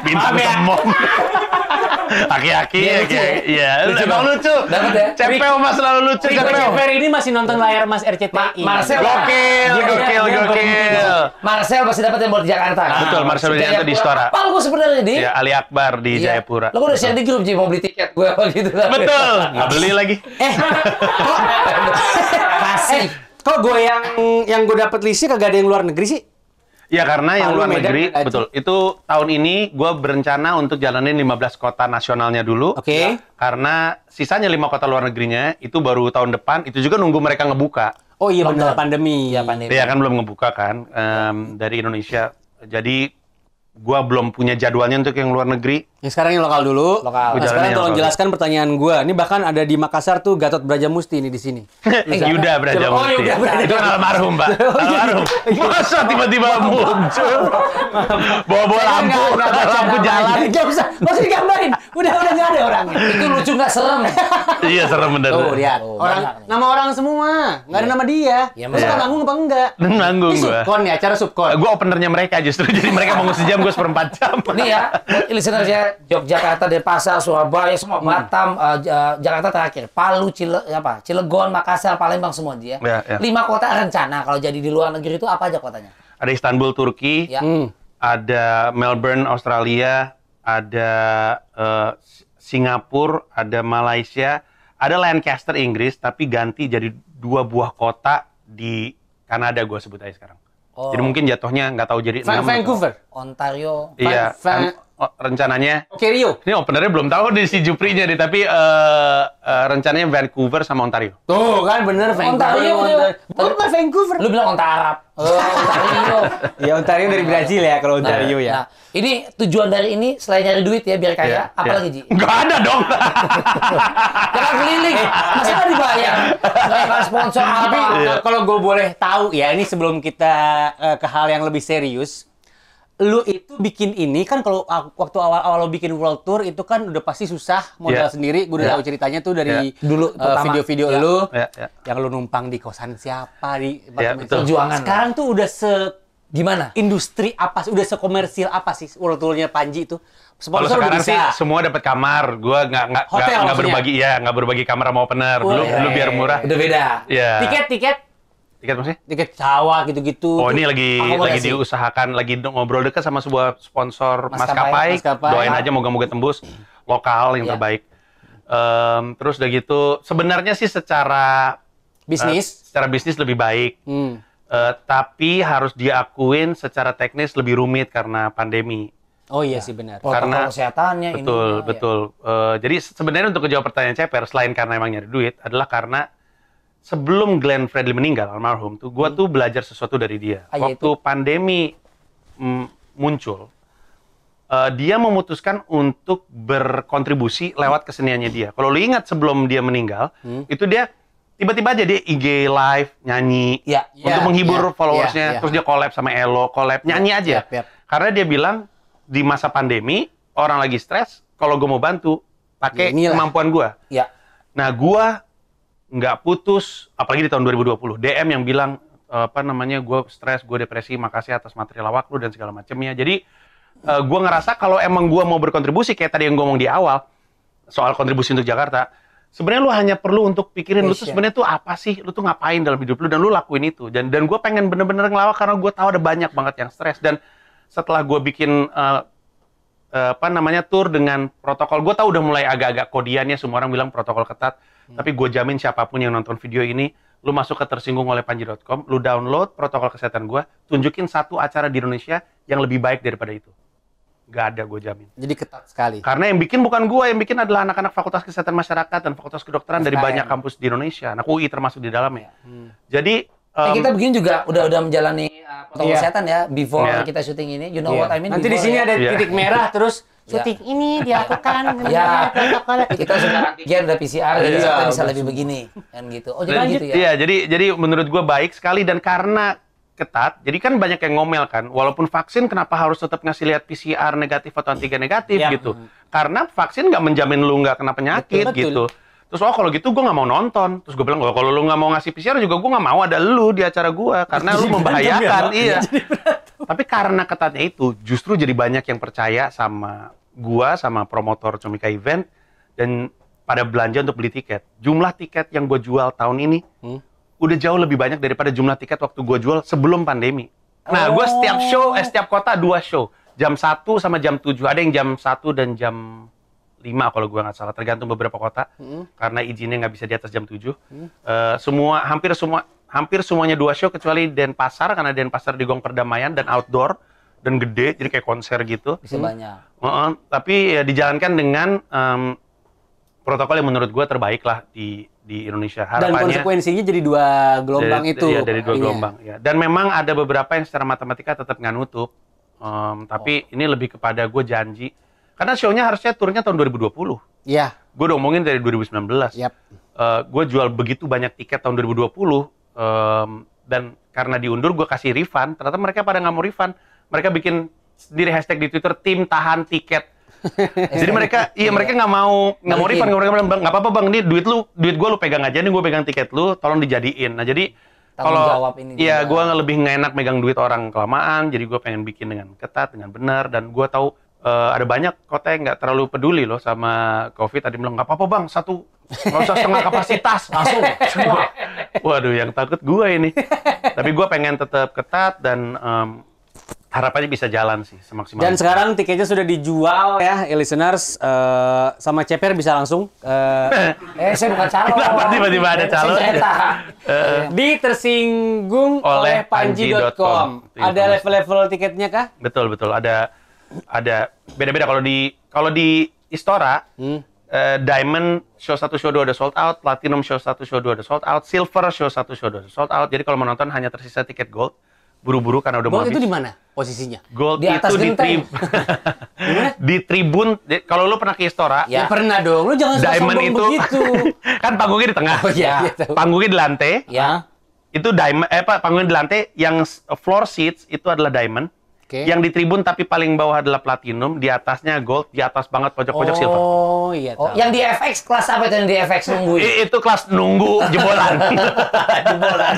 Bintang Temon. Aki-aki Dia ya lucu kayak. Iya, Lucu emang dong. lucu. Dapat ya? Cepeo mas selalu lucu Rico Cepeo. Ceper ini masih nonton layar Mas RCTI. Marcel. Gokil, gokil. Marcel pasti dapat yang buat di Jakarta. Betul, Marcel Widianto di Istora. Apal gue sebenarnya di. Ya, Ali Akbar di Iya. Jayapura. Lo udah share di grup Ji mau beli tiket gue apa gitu. Betul, nggak beli lagi. Kasih. Kok gue yang gue dapet listnya kagak ada yang luar negeri sih? Ya karena yang Palu, luar Medan, negeri, Aceh. betul. Itu tahun ini gue berencana untuk jalanin 15 kota nasionalnya dulu. Oke. Karena sisanya 5 kota luar negerinya itu baru tahun depan. Itu juga nunggu mereka ngebuka. Oh iya benar pandemi. Iya pandemi. Iya kan belum ngebuka kan dari Indonesia. Jadi gue belum punya jadwalnya untuk yang luar negeri. Yang sekarang yang lokal dulu. Lokal. Nah, Udah sekarang yang tolong lokal. jelaskan pertanyaan gue. Ini bahkan ada di Makassar tuh Gatot Brajamusti nih di sini. Yuda Brajamusti. Yuda Brajamusti. Itu kan almarhum, Pak. Almarhum. Masa tiba-tiba muncul? Bawa-bawa lampu, lampu jalan. Gak usah digambarin. Udah nggak ada orangnya. Itu lucu nggak serem? Iya, serem bener. Tuh lihat. Oh, Orang banyak. nama orang semua. Nggak ada nama dia. Iya, Terus iya. nanggung apa enggak? Nanggung Ini gue. subkon ya, acara subkon. Gue openernya mereka justru. Jadi mereka mau sejam, gue seperempat jam. Nih ya, listenernya Yogyakarta, Denpasar, Surabaya, semua Batam, Jakarta terakhir, Palu, Cilegon, Makassar, Palembang semua dia. Ya. 5 kota rencana kalau jadi di luar negeri itu apa aja kotanya? Ada Istanbul, Turki. Ya. Ada Melbourne, Australia. Ada Singapura. Ada Malaysia. Ada Lancaster, Inggris. Tapi ganti jadi 2 buah kota di Kanada gue sebut aja sekarang. Oh. Jadi mungkin jatuhnya nggak tahu jadi 6 Vancouver. Ontario. Iya, rencananya. Oke Rio. Ini openernya belum tahu di si Juprinya nih, tapi rencananya Vancouver sama Ontario. Tuh kan bener Ontario. Bukan Vancouver. Lu bilang Onta Arab. Ontario. Ya Ontario dari Brazil ya kalau Ontario ya. Nah, ini tujuan dari ini selain nyari duit ya biar kaya, apalagi Ji? Nggak ada dong. Jalan keliling, masa nggak dibayar? Nggak sponsor Tapi apa? kalau gue boleh tahu ya, ini sebelum kita ke hal yang lebih serius, lu itu bikin ini kan kalau waktu awal-awal lo bikin World Tour itu kan udah pasti susah modal sendiri. Gue udah tahu ceritanya tuh dari Dulu pertama. video-video Ya. lu Ya. yang lu numpang di kosan siapa di Ya, apartemen betul. siapa. Perjuangan. Sekarang tuh udah Gimana? industri apa sih? Udah sekomersil apa sih World Tour-nya Panji itu? Kalau Sponsor udah sekarang sih bisa. semua dapat kamar. Gua nggak Hotel maksudnya? berbagi, ya nggak berbagi kamar sama opener. Dulu biar murah. Udah beda. Ya. Tiket Tiket maksudnya? tiket pesawat gitu-gitu. Oh, tuh ini lagi akomodasi. diusahakan, lagi ngobrol dekat sama sebuah sponsor Maskapai. Maskapai. Doain aja moga-moga tembus lokal yang Iya. terbaik. Terus udah gitu, sebenarnya sih secara bisnis. secara bisnis lebih baik. Hmm. Tapi harus diakuin secara teknis lebih rumit karena pandemi. Oh iya sih benar. Protokol kesehatannya Betul, ininya, betul. Jadi sebenarnya untuk menjawab pertanyaan Ceper, selain karena emang nyari duit, adalah karena sebelum Glenn Fredly meninggal, almarhum, tuh gue tuh belajar sesuatu dari dia. Waktu pandemi muncul, dia memutuskan untuk berkontribusi lewat keseniannya dia. Kalau lu ingat sebelum dia meninggal, itu dia tiba-tiba aja dia IG live, nyanyi, Ya. untuk menghibur followersnya. ya. Terus dia collab sama Elo, nyanyi aja. Yap. Karena dia bilang, di masa pandemi, orang lagi stres, kalau gue mau bantu, pakai Inilah. kemampuan gue. Ya. Nah, gue nggak putus, apalagi di tahun 2020. DM yang bilang, gue stres, gue depresi, makasih atas material awak lu dan segala macamnya. Jadi, gue ngerasa kalau emang gue mau berkontribusi, kayak tadi yang gue ngomong di awal, soal kontribusi untuk Jakarta, sebenarnya lu hanya perlu untuk pikirin, lu tuh sebenarnya tuh apa sih, lu tuh ngapain dalam hidup lu, dan lu lakuin itu. Dan gue pengen bener-bener ngelawak karena gue tahu ada banyak banget yang stres. Dan setelah gue bikin tour dengan protokol, gue tahu udah mulai agak-agak kodiannya, semua orang bilang protokol ketat, tapi gue jamin siapapun yang nonton video ini, lu masuk ke tersinggungolepanji.com, lu download protokol kesehatan gue, tunjukin satu acara di Indonesia yang lebih baik daripada itu. Gak ada, gue jamin. Jadi ketat sekali. Karena yang bikin bukan gue, yang bikin adalah anak-anak Fakultas Kesehatan Masyarakat dan Fakultas Kedokteran dari banyak kampus di Indonesia. Anak UI termasuk di dalamnya. Jadi kita begini juga udah menjalani protokol kesehatan ya, before kita syuting ini. You know what I mean? Nanti di sini ada titik merah terus syuting ini dilakukan. Ya, kita sudah antigen, udah PCR, jadi kita bisa lebih begini kan gitu. Oh jadi gitu ya? Iya, jadi menurut gue baik sekali, dan karena ketat, jadi kan banyak yang ngomel kan, walaupun vaksin kenapa harus tetap ngasih lihat PCR negatif atau antigen negatif gitu. Karena vaksin nggak menjamin lu nggak kena penyakit gitu. Terus kalau gitu gue nggak mau nonton. Terus gue bilang, kalau lu nggak mau ngasih PCR juga gue nggak mau ada lu di acara gue, karena lu membahayakan. Iya. Tapi karena ketatnya itu, justru jadi banyak yang percaya sama gua, sama promotor Comika Event, dan pada belanja untuk beli tiket. Jumlah tiket yang gue jual tahun ini udah jauh lebih banyak daripada jumlah tiket waktu gue jual sebelum pandemi. Nah, gue setiap kota 2 show. Jam 1 sama jam 7. Ada yang jam 1 dan jam 5 kalau gue nggak salah. Tergantung beberapa kota. Karena izinnya nggak bisa di atas jam 7. Hampir semuanya 2 show, kecuali Denpasar. Karena Denpasar di Gong Perdamaian dan outdoor. Dan gede, jadi kayak konser gitu. Bisa banyak. Tapi ya dijalankan dengan protokol yang menurut gue terbaik lah di Indonesia. Harapannya, dan konsekuensinya jadi 2 gelombang itu. Iya, dari 2 gelombang. Ya. Dan memang ada beberapa yang secara matematika tetap nggak nutup. Tapi ini lebih kepada gue janji. Karena show-nya harusnya turnya tahun 2020. Iya. Gue udah ngomongin dari 2019. Gue jual begitu banyak tiket tahun 2020. Dan karena diundur, gue kasih refund. Ternyata mereka pada nggak mau refund. Mereka bikin sendiri hashtag di Twitter, tim tahan tiket. Jadi mereka nggak mau refund, mereka bilang, nggak apa-apa bang, ini duit gue lu pegang aja, nih gue pegang tiket lu, tolong dijadiin. Nah jadi kalau gue lebih nggak enak megang duit orang kelamaan, jadi gue pengen bikin dengan ketat, dengan benar, dan gue tahu ada banyak kota yang nggak terlalu peduli loh sama COVID. Tadi bilang nggak apa-apa bang, nggak usah setengah kapasitas, langsung. Waduh, yang takut gue ini. Tapi gue pengen tetap ketat dan harapannya bisa jalan sih semaksimal. Dan sekarang tiketnya sudah dijual ya, listeners, sama Ceper bisa langsung. Saya bukan calon. Kenapa tiba-tiba ada calon? Di tersinggung oleh panji.com. Ada level-level tiketnya kah? Betul. Ada beda-beda. Kalau di Istora, Diamond show 1 show 2 udah sold out, Platinum show 1 show 2 udah sold out, Silver show 1 show 2 udah sold out. Jadi kalau mau nonton hanya tersisa tiket Gold. Buru-buru karena udah mau habis. Gold itu di mana posisinya? Gold di atas itu di tribun. Kalau lu pernah ke Istora, ya pernah dong. Lu jangan Diamond itu begitu. Kan panggungnya di tengah. Oh iya. Panggungnya di lantai. Ya. Itu Diamond, panggungnya di lantai, yang floor seats itu adalah Diamond. Yang di tribun tapi paling bawah adalah Platinum, di atasnya Gold, di atas banget pojok-pojok Silver. Oh iya. Yang di FX kelas apa itu yang di FX nunggu? Itu kelas nunggu jebolan. Jebolan.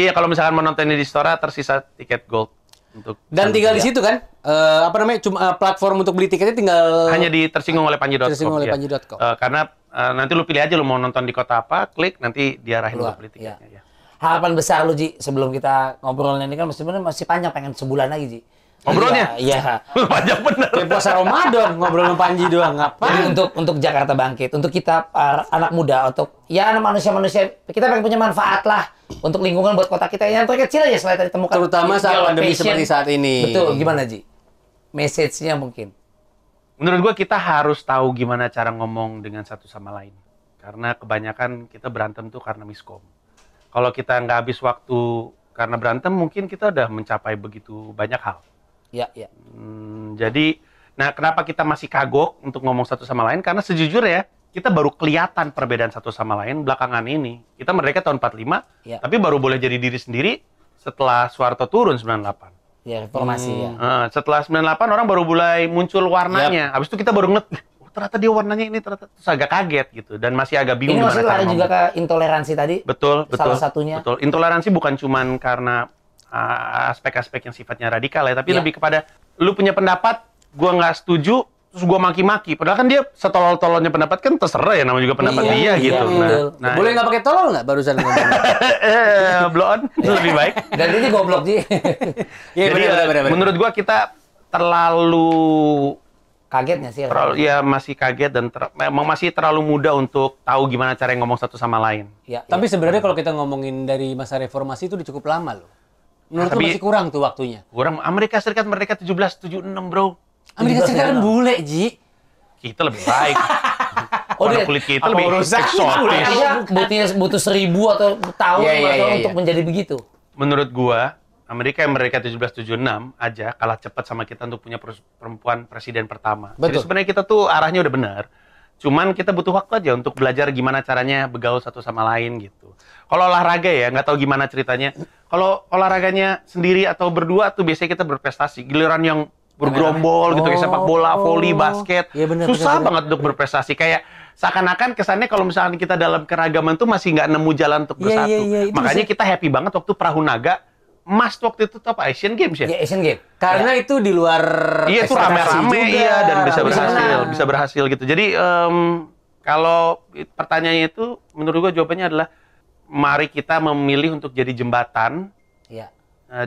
Ya kalau misalkan menonton di Istora, tersisa tiket Gold untuk. Dan tinggal di situ kan? Cuma platform untuk beli tiketnya tinggal hanya di tersinggungolepanji.com. Tersinggungolepanji.com. Karena nanti lu pilih aja lu mau nonton di kota apa, klik nanti diarahin untuk beli tiketnya. Ya. Harapan besar lu, Ji, sebelum kita ngobrolnya ini kan sebenarnya masih panjang, pengen sebulan lagi, Ji. Ngobrolnya? Iya. Panjang bener. Kayak puasa Ramadan, ngobrol sama Panji doang. Ngapain? Jadi untuk Jakarta Bangkit, untuk kita anak muda, untuk manusia-manusia, kita pengen punya manfaat lah untuk lingkungan, buat kota kita yang terkecil aja selain tadi temukan. Terutama saat pandemi seperti saat ini. Betul, gimana, Ji? Message-nya mungkin. Menurut gua kita harus tahu gimana cara ngomong dengan satu sama lain. Karena kebanyakan kita berantem tuh karena miskom. Kalau kita nggak habis waktu karena berantem, mungkin kita udah mencapai begitu banyak hal. Iya. Jadi, kenapa kita masih kagok untuk ngomong satu sama lain? Karena sejujurnya, kita baru kelihatan perbedaan satu sama lain belakangan ini. Kita merdeka tahun 45, tapi baru boleh jadi diri sendiri setelah Soeharto turun 98. Ya, reformasi ya. Setelah 98, orang baru mulai muncul warnanya. Habis itu kita baru ngeliat, ternyata dia warnanya ini, terus agak kaget gitu, dan masih agak bingung. Ini masih lari juga ke intoleransi tadi. Betul. Salah satunya. Betul. Intoleransi bukan cuman karena aspek-aspek yang sifatnya radikal ya, tapi lebih kepada lu punya pendapat, gua nggak setuju, terus gue maki-maki. Padahal kan dia setolol-tololnya pendapat kan terserah ya, namanya juga pendapat dia gitu. Nah, boleh nggak pakai tolol nggak barusan ngomong? Blow on lebih baik. Dan ini goblok sih. Jadi menurut gue kita terlalu kagetnya sih. Ya masih kaget dan memang masih terlalu muda untuk tahu gimana cara ngomong satu sama lain. Ya, tapi sebenarnya kalau kita ngomongin dari masa reformasi itu udah cukup lama loh. Menurut masih kurang tuh waktunya. Kurang. Amerika Serikat merdeka 1776, bro. Amerika Serikat kan bule, Ji. Kita lebih baik. Warna kulit kita lebih eksotis. Butuh 1000 atau tahun untuk menjadi begitu. Menurut gua, Amerika yang merdeka 1776 aja kalah cepat sama kita untuk punya perempuan presiden pertama. Betul. Jadi sebenarnya kita tuh arahnya udah benar. Cuman kita butuh waktu aja untuk belajar gimana caranya bergaul satu sama lain gitu. Kalau olahraga ya, nggak tahu gimana ceritanya. Kalau olahraganya sendiri atau berdua tuh biasanya kita berprestasi. Giliran yang bergerombol gitu, kayak sepak bola, voli, basket. Ya, susah banget untuk berprestasi. Kayak seakan-akan kesannya kalau misalnya kita dalam keragaman tuh masih nggak nemu jalan untuk bersatu. Makanya kita happy banget waktu perahu naga. Emas waktu itu apa Asian Games ya? Iya, Asian Games. Karena itu di luar itu rame-rame dan bisa berhasil gitu. Jadi kalau pertanyaannya itu menurut gue jawabannya adalah mari kita memilih untuk jadi jembatan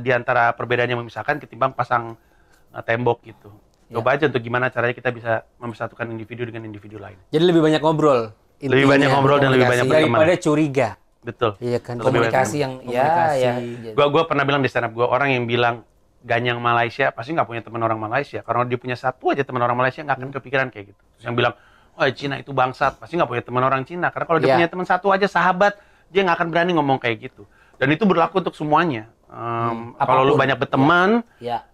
di antara perbedaan yang memisahkan ketimbang pasang tembok gitu. Coba aja untuk gimana caranya kita bisa mempersatukan individu dengan individu lain. Jadi lebih banyak ngobrol. Lebih banyak ngobrol dan lebih banyak berteman. Daripada curiga. Betul. Iya kan, komunikasi yang Gua pernah bilang di stand up gua, orang yang bilang ganyang Malaysia pasti nggak punya teman orang Malaysia. Karena dia punya satu aja teman orang Malaysia nggak akan kepikiran kayak gitu. Terus yang bilang, "Oh, Cina itu bangsat," pasti nggak punya teman orang Cina. Karena kalau dia punya teman satu aja sahabat, dia nggak akan berani ngomong kayak gitu. Dan itu berlaku untuk semuanya. Kalau lu banyak berteman,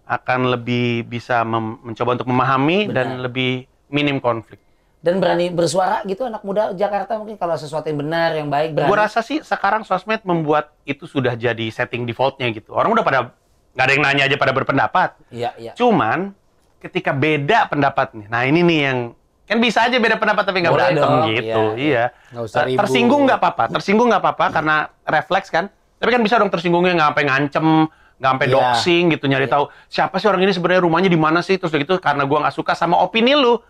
akan lebih bisa mencoba untuk memahami dan lebih minim konflik. Dan berani bersuara gitu anak muda Jakarta mungkin kalau sesuatu yang benar, yang baik berani. Gue rasa sih sekarang sosmed membuat itu sudah jadi setting defaultnya gitu. Orang udah pada nggak ada yang nanya aja pada berpendapat. Iya. Cuman ketika beda pendapatnya, nah ini nih yang kan bisa aja beda pendapat tapi nggak berantem gitu. Iya. Tersinggung nggak apa-apa karena refleks kan. Tapi kan bisa dong tersinggungnya nggak sampai ngancem, nggak sampai doxing gitu, nyari tahu siapa sih orang ini sebenarnya rumahnya di mana sih, terus gitu karena gua nggak suka sama opini lu.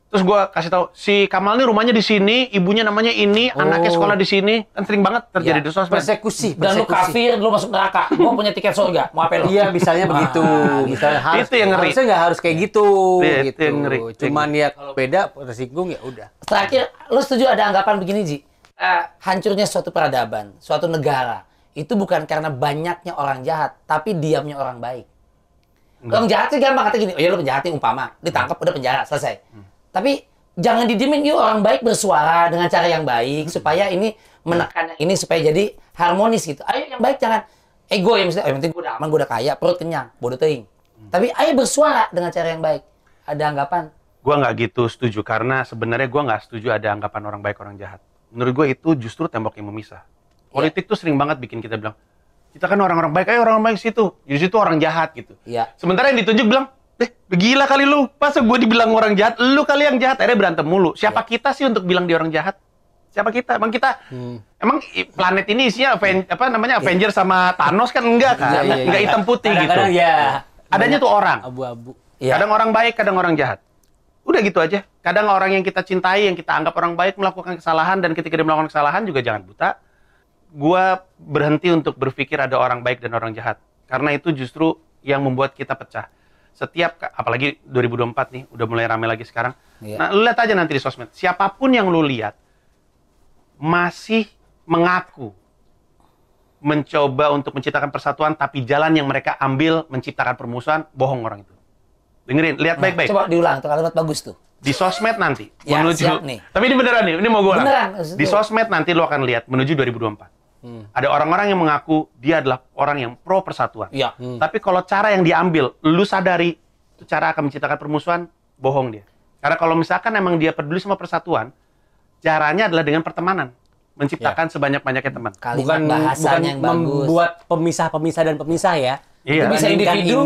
Terus gue kasih tahu si Kamal nih rumahnya di sini, ibunya namanya ini, anaknya sekolah di sini, kan sering banget terjadi di sosmed. Persekusi. Dan lu kafir, lu masuk neraka. Mau punya tiket surga, mau apa lu? Iya, misalnya begitu. Misalnya harus, itu yang ngeri. Harusnya nggak harus kayak gitu. Itu yang ngeri. Cuman ya kalau beda tersinggung ya udah. Terakhir, lu setuju ada anggapan begini, Ji? Hancurnya suatu peradaban, suatu negara itu bukan karena banyaknya orang jahat, tapi diamnya orang baik. Orang jahat sih gampang kata gini, oh ya lu penjahat nih umpama, ditangkap udah penjara selesai. Tapi jangan didiemin, yuk orang baik bersuara dengan cara yang baik supaya ini menekan ini supaya jadi harmonis gitu. Ayo yang baik jangan ego yang misalnya, yang penting gue udah aman, gue udah kaya, perut kenyang, bodoh teuing. Tapi ayo bersuara dengan cara yang baik. Ada anggapan? Gue nggak gitu setuju karena sebenarnya gue nggak setuju ada anggapan orang baik orang jahat. Menurut gue itu justru tembok yang memisah. Politik tuh sering banget bikin kita bilang kita kan orang-orang baik, ayo orang baik situ, di situ orang jahat gitu. Sementara yang ditunjuk bilang gila kali lu, masa gue dibilang orang jahat, lu kali yang jahat, akhirnya berantem mulu. Siapa kita sih untuk bilang dia orang jahat? Siapa kita? Emang kita, emang planet ini isinya Avenger sama Thanos kan enggak kan? Enggak hitam putih gitu. Adanya tuh orang. Abu-abu. Kadang orang baik, kadang orang jahat. Udah gitu aja. Kadang orang yang kita cintai, yang kita anggap orang baik melakukan kesalahan, dan ketika dia melakukan kesalahan juga jangan buta. Gua berhenti untuk berpikir ada orang baik dan orang jahat. Karena itu justru yang membuat kita pecah. Setiap, apalagi 2024 nih, udah mulai rame lagi sekarang. Nah, lu lihat aja nanti di sosmed. Siapapun yang lu lihat, masih mengaku mencoba untuk menciptakan persatuan, tapi jalan yang mereka ambil menciptakan permusuhan, bohong orang itu. Dengerin, lihat baik-baik. Coba diulang, tuh kalimat bagus tuh. Di sosmed nanti, siap nih. Tapi ini beneran nih, ini mau gue ulang. Beneran. Di sosmed nanti lu akan lihat, menuju 2024. Ada orang-orang yang mengaku dia adalah orang yang pro persatuan. Tapi kalau cara yang diambil, lu sadari itu cara akan menciptakan permusuhan, bohong dia. Karena kalau misalkan emang dia peduli sama persatuan, caranya adalah dengan pertemanan, menciptakan sebanyak-banyaknya teman. Bukan bahasanya yang membuat pemisah-pemisah dan pemisah ya. Itu bisa individu,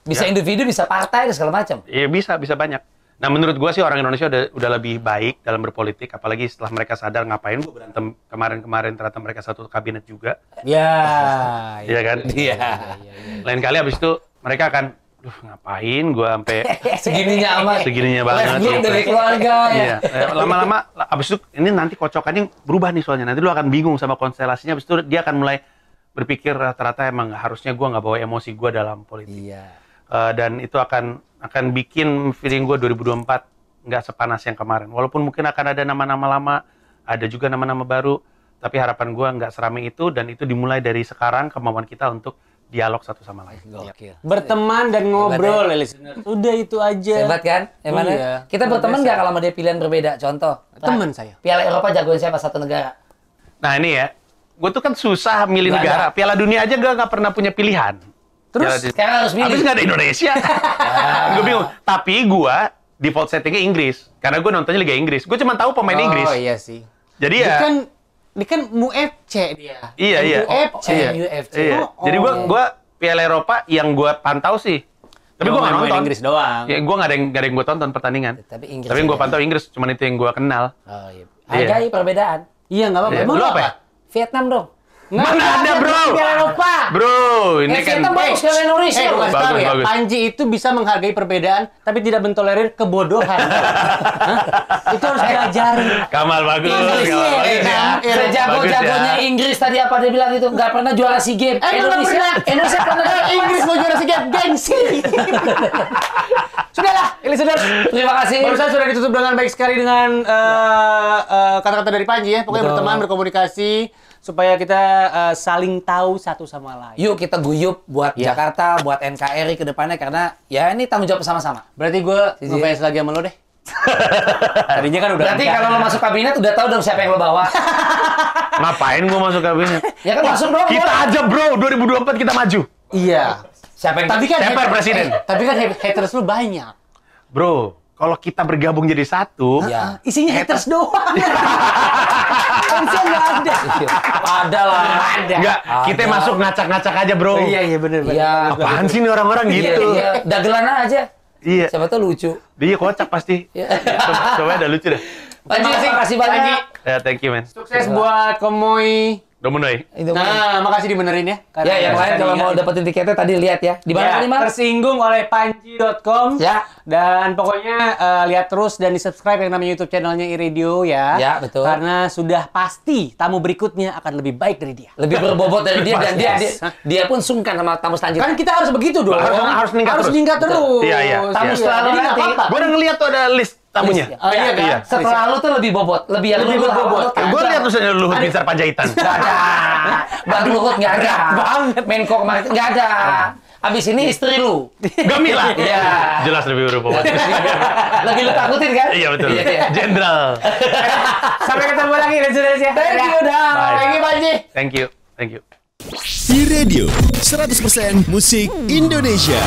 bisa individu, bisa partai dan segala macam. Iya bisa banyak. Nah, menurut gue sih orang Indonesia udah lebih baik dalam berpolitik, apalagi setelah mereka sadar ngapain gue berantem kemarin-kemarin, ternyata mereka satu kabinet juga. Iya kan? Iya. Lain kali abis itu mereka akan ngapain gue sampai segininya banget gitu. Dari keluarga ya. Lama-lama abis itu ini nanti kocokannya berubah nih soalnya. Nanti lu akan bingung sama konstelasinya. Abis itu dia akan mulai berpikir rata-rata emang harusnya gue nggak bawa emosi gue dalam politik. Iya. Dan itu akan bikin feeling gue 2024 nggak sepanas yang kemarin. Walaupun mungkin akan ada nama-nama lama, ada juga nama-nama baru. Tapi harapan gue nggak seramai itu, dan itu dimulai dari sekarang, kemauan kita untuk dialog satu sama lain. Gokil. Berteman dan ngobrol, listener. Udah itu aja. Hebat kan? Emang kita berteman nggak kalau sama dia pilihan berbeda? Contoh. Teman saya. Piala Eropa jagoin siapa satu negara? Nah ini ya, gue tuh kan susah milih negara. Piala Dunia aja gue nggak pernah punya pilihan. Terus sekarang harus milih. Habis nggak ada Indonesia. Gue bingung. Tapi gue default settingnya Inggris, karena gue nontonnya Liga Inggris. Gue cuma tahu pemain Inggris. Oh iya sih. Jadi ya. Dia kan MUFC dia. Iya. MUFC. Iya. Jadi gue Piala Eropa yang gue pantau sih. Tapi gue nggak nonton. Inggris doang. Ya, gue nggak ada yang gue tonton pertandingan. Tapi Inggris. Tapi gue pantau Inggris, cuman itu yang gue kenal. Oh iya. Hargai perbedaan. Iya nggak apa-apa. Lu apa? Vietnam dong. Mana ada bro? Piala Eropa. Bro, ini kan. Vietnam bagus ke Indonesia. Bagus. Panji itu bisa menghargai perbedaan, tapi tidak mentolerir kebodohan. Itu harus diajarin. Kamal bagus. Sejago-jagonya Inggris tadi apa dia bilang itu nggak pernah juara SEA Games. Indonesia pernah. Inggris mau juara SEA Games, gengsi. Sudahlah, ini sudah. Terima kasih. Barusan sudah ditutup dengan baik sekali dengan kata-kata dari Panji ya. Pokoknya berteman, berkomunikasi supaya kita saling tahu satu sama lain. Yuk kita guyup buat Jakarta, buat NKRI ke depannya, karena ya ini tanggung jawab bersama-sama. Berarti gue ngefans lagi sama lo deh. Tadinya kan udah. Berarti kalau lo masuk kabinet udah tahu dong siapa yang lo bawa. Ngapain gue masuk kabinet? Ya kan masuk dong. Kita aja bro, 2024 kita maju. Iya. Siapa yang siapa presiden? Tapi kan haters lu banyak. Bro, kalau kita bergabung jadi satu, isinya haters doang. Fansnya nggak ada. Ada lah. Enggak, kita masuk ngacak-ngacak aja bro. Iya bener. Iya. Apaan sih nih orang-orang gitu? Iya. Dagelan aja. Iya. Siapa tuh lucu. Dia kocak pasti. Coba ada lucu deh. Panji, terima kasih banyak. Ya, thank you man. Sukses buat Komoy. Domunoi. Nah, makasih dibenerin ya. Ya, yang lain kalau mau dapetin tiketnya tadi lihat ya. Di mana Lima? Tersinggung oleh panji.com. Ya. Dan pokoknya lihat terus dan di-subscribe yang namanya YouTube channelnya iRadio ya. Ya, betul. Karena sudah pasti tamu berikutnya akan lebih baik dari dia. Lebih berbobot dari dia, dan dia pun sungkan sama tamu selanjutnya. Kan kita harus begitu dong. Harus meningkat terus. Iya. Tamu selalu nanti. Gue udah ngeliat tuh ada list tamunya. Iya kan? Setelah lu tuh lebih bobot, lebih berbobot. Gue lihat tulisannya Luhut Binsar Panjaitan. Nggak ada. Bang Luhut nggak ada. Menko kemarin nggak ada. Abis ini istri lu. Gamila. Iya. Jelas lebih berbobot. Lagi lu takutin kan? Iya betul. Jenderal. Sampai ketemu lagi dan sudah siap. Thank you dah. Thank you Panji. Thank you. iRadio 100% musik Indonesia.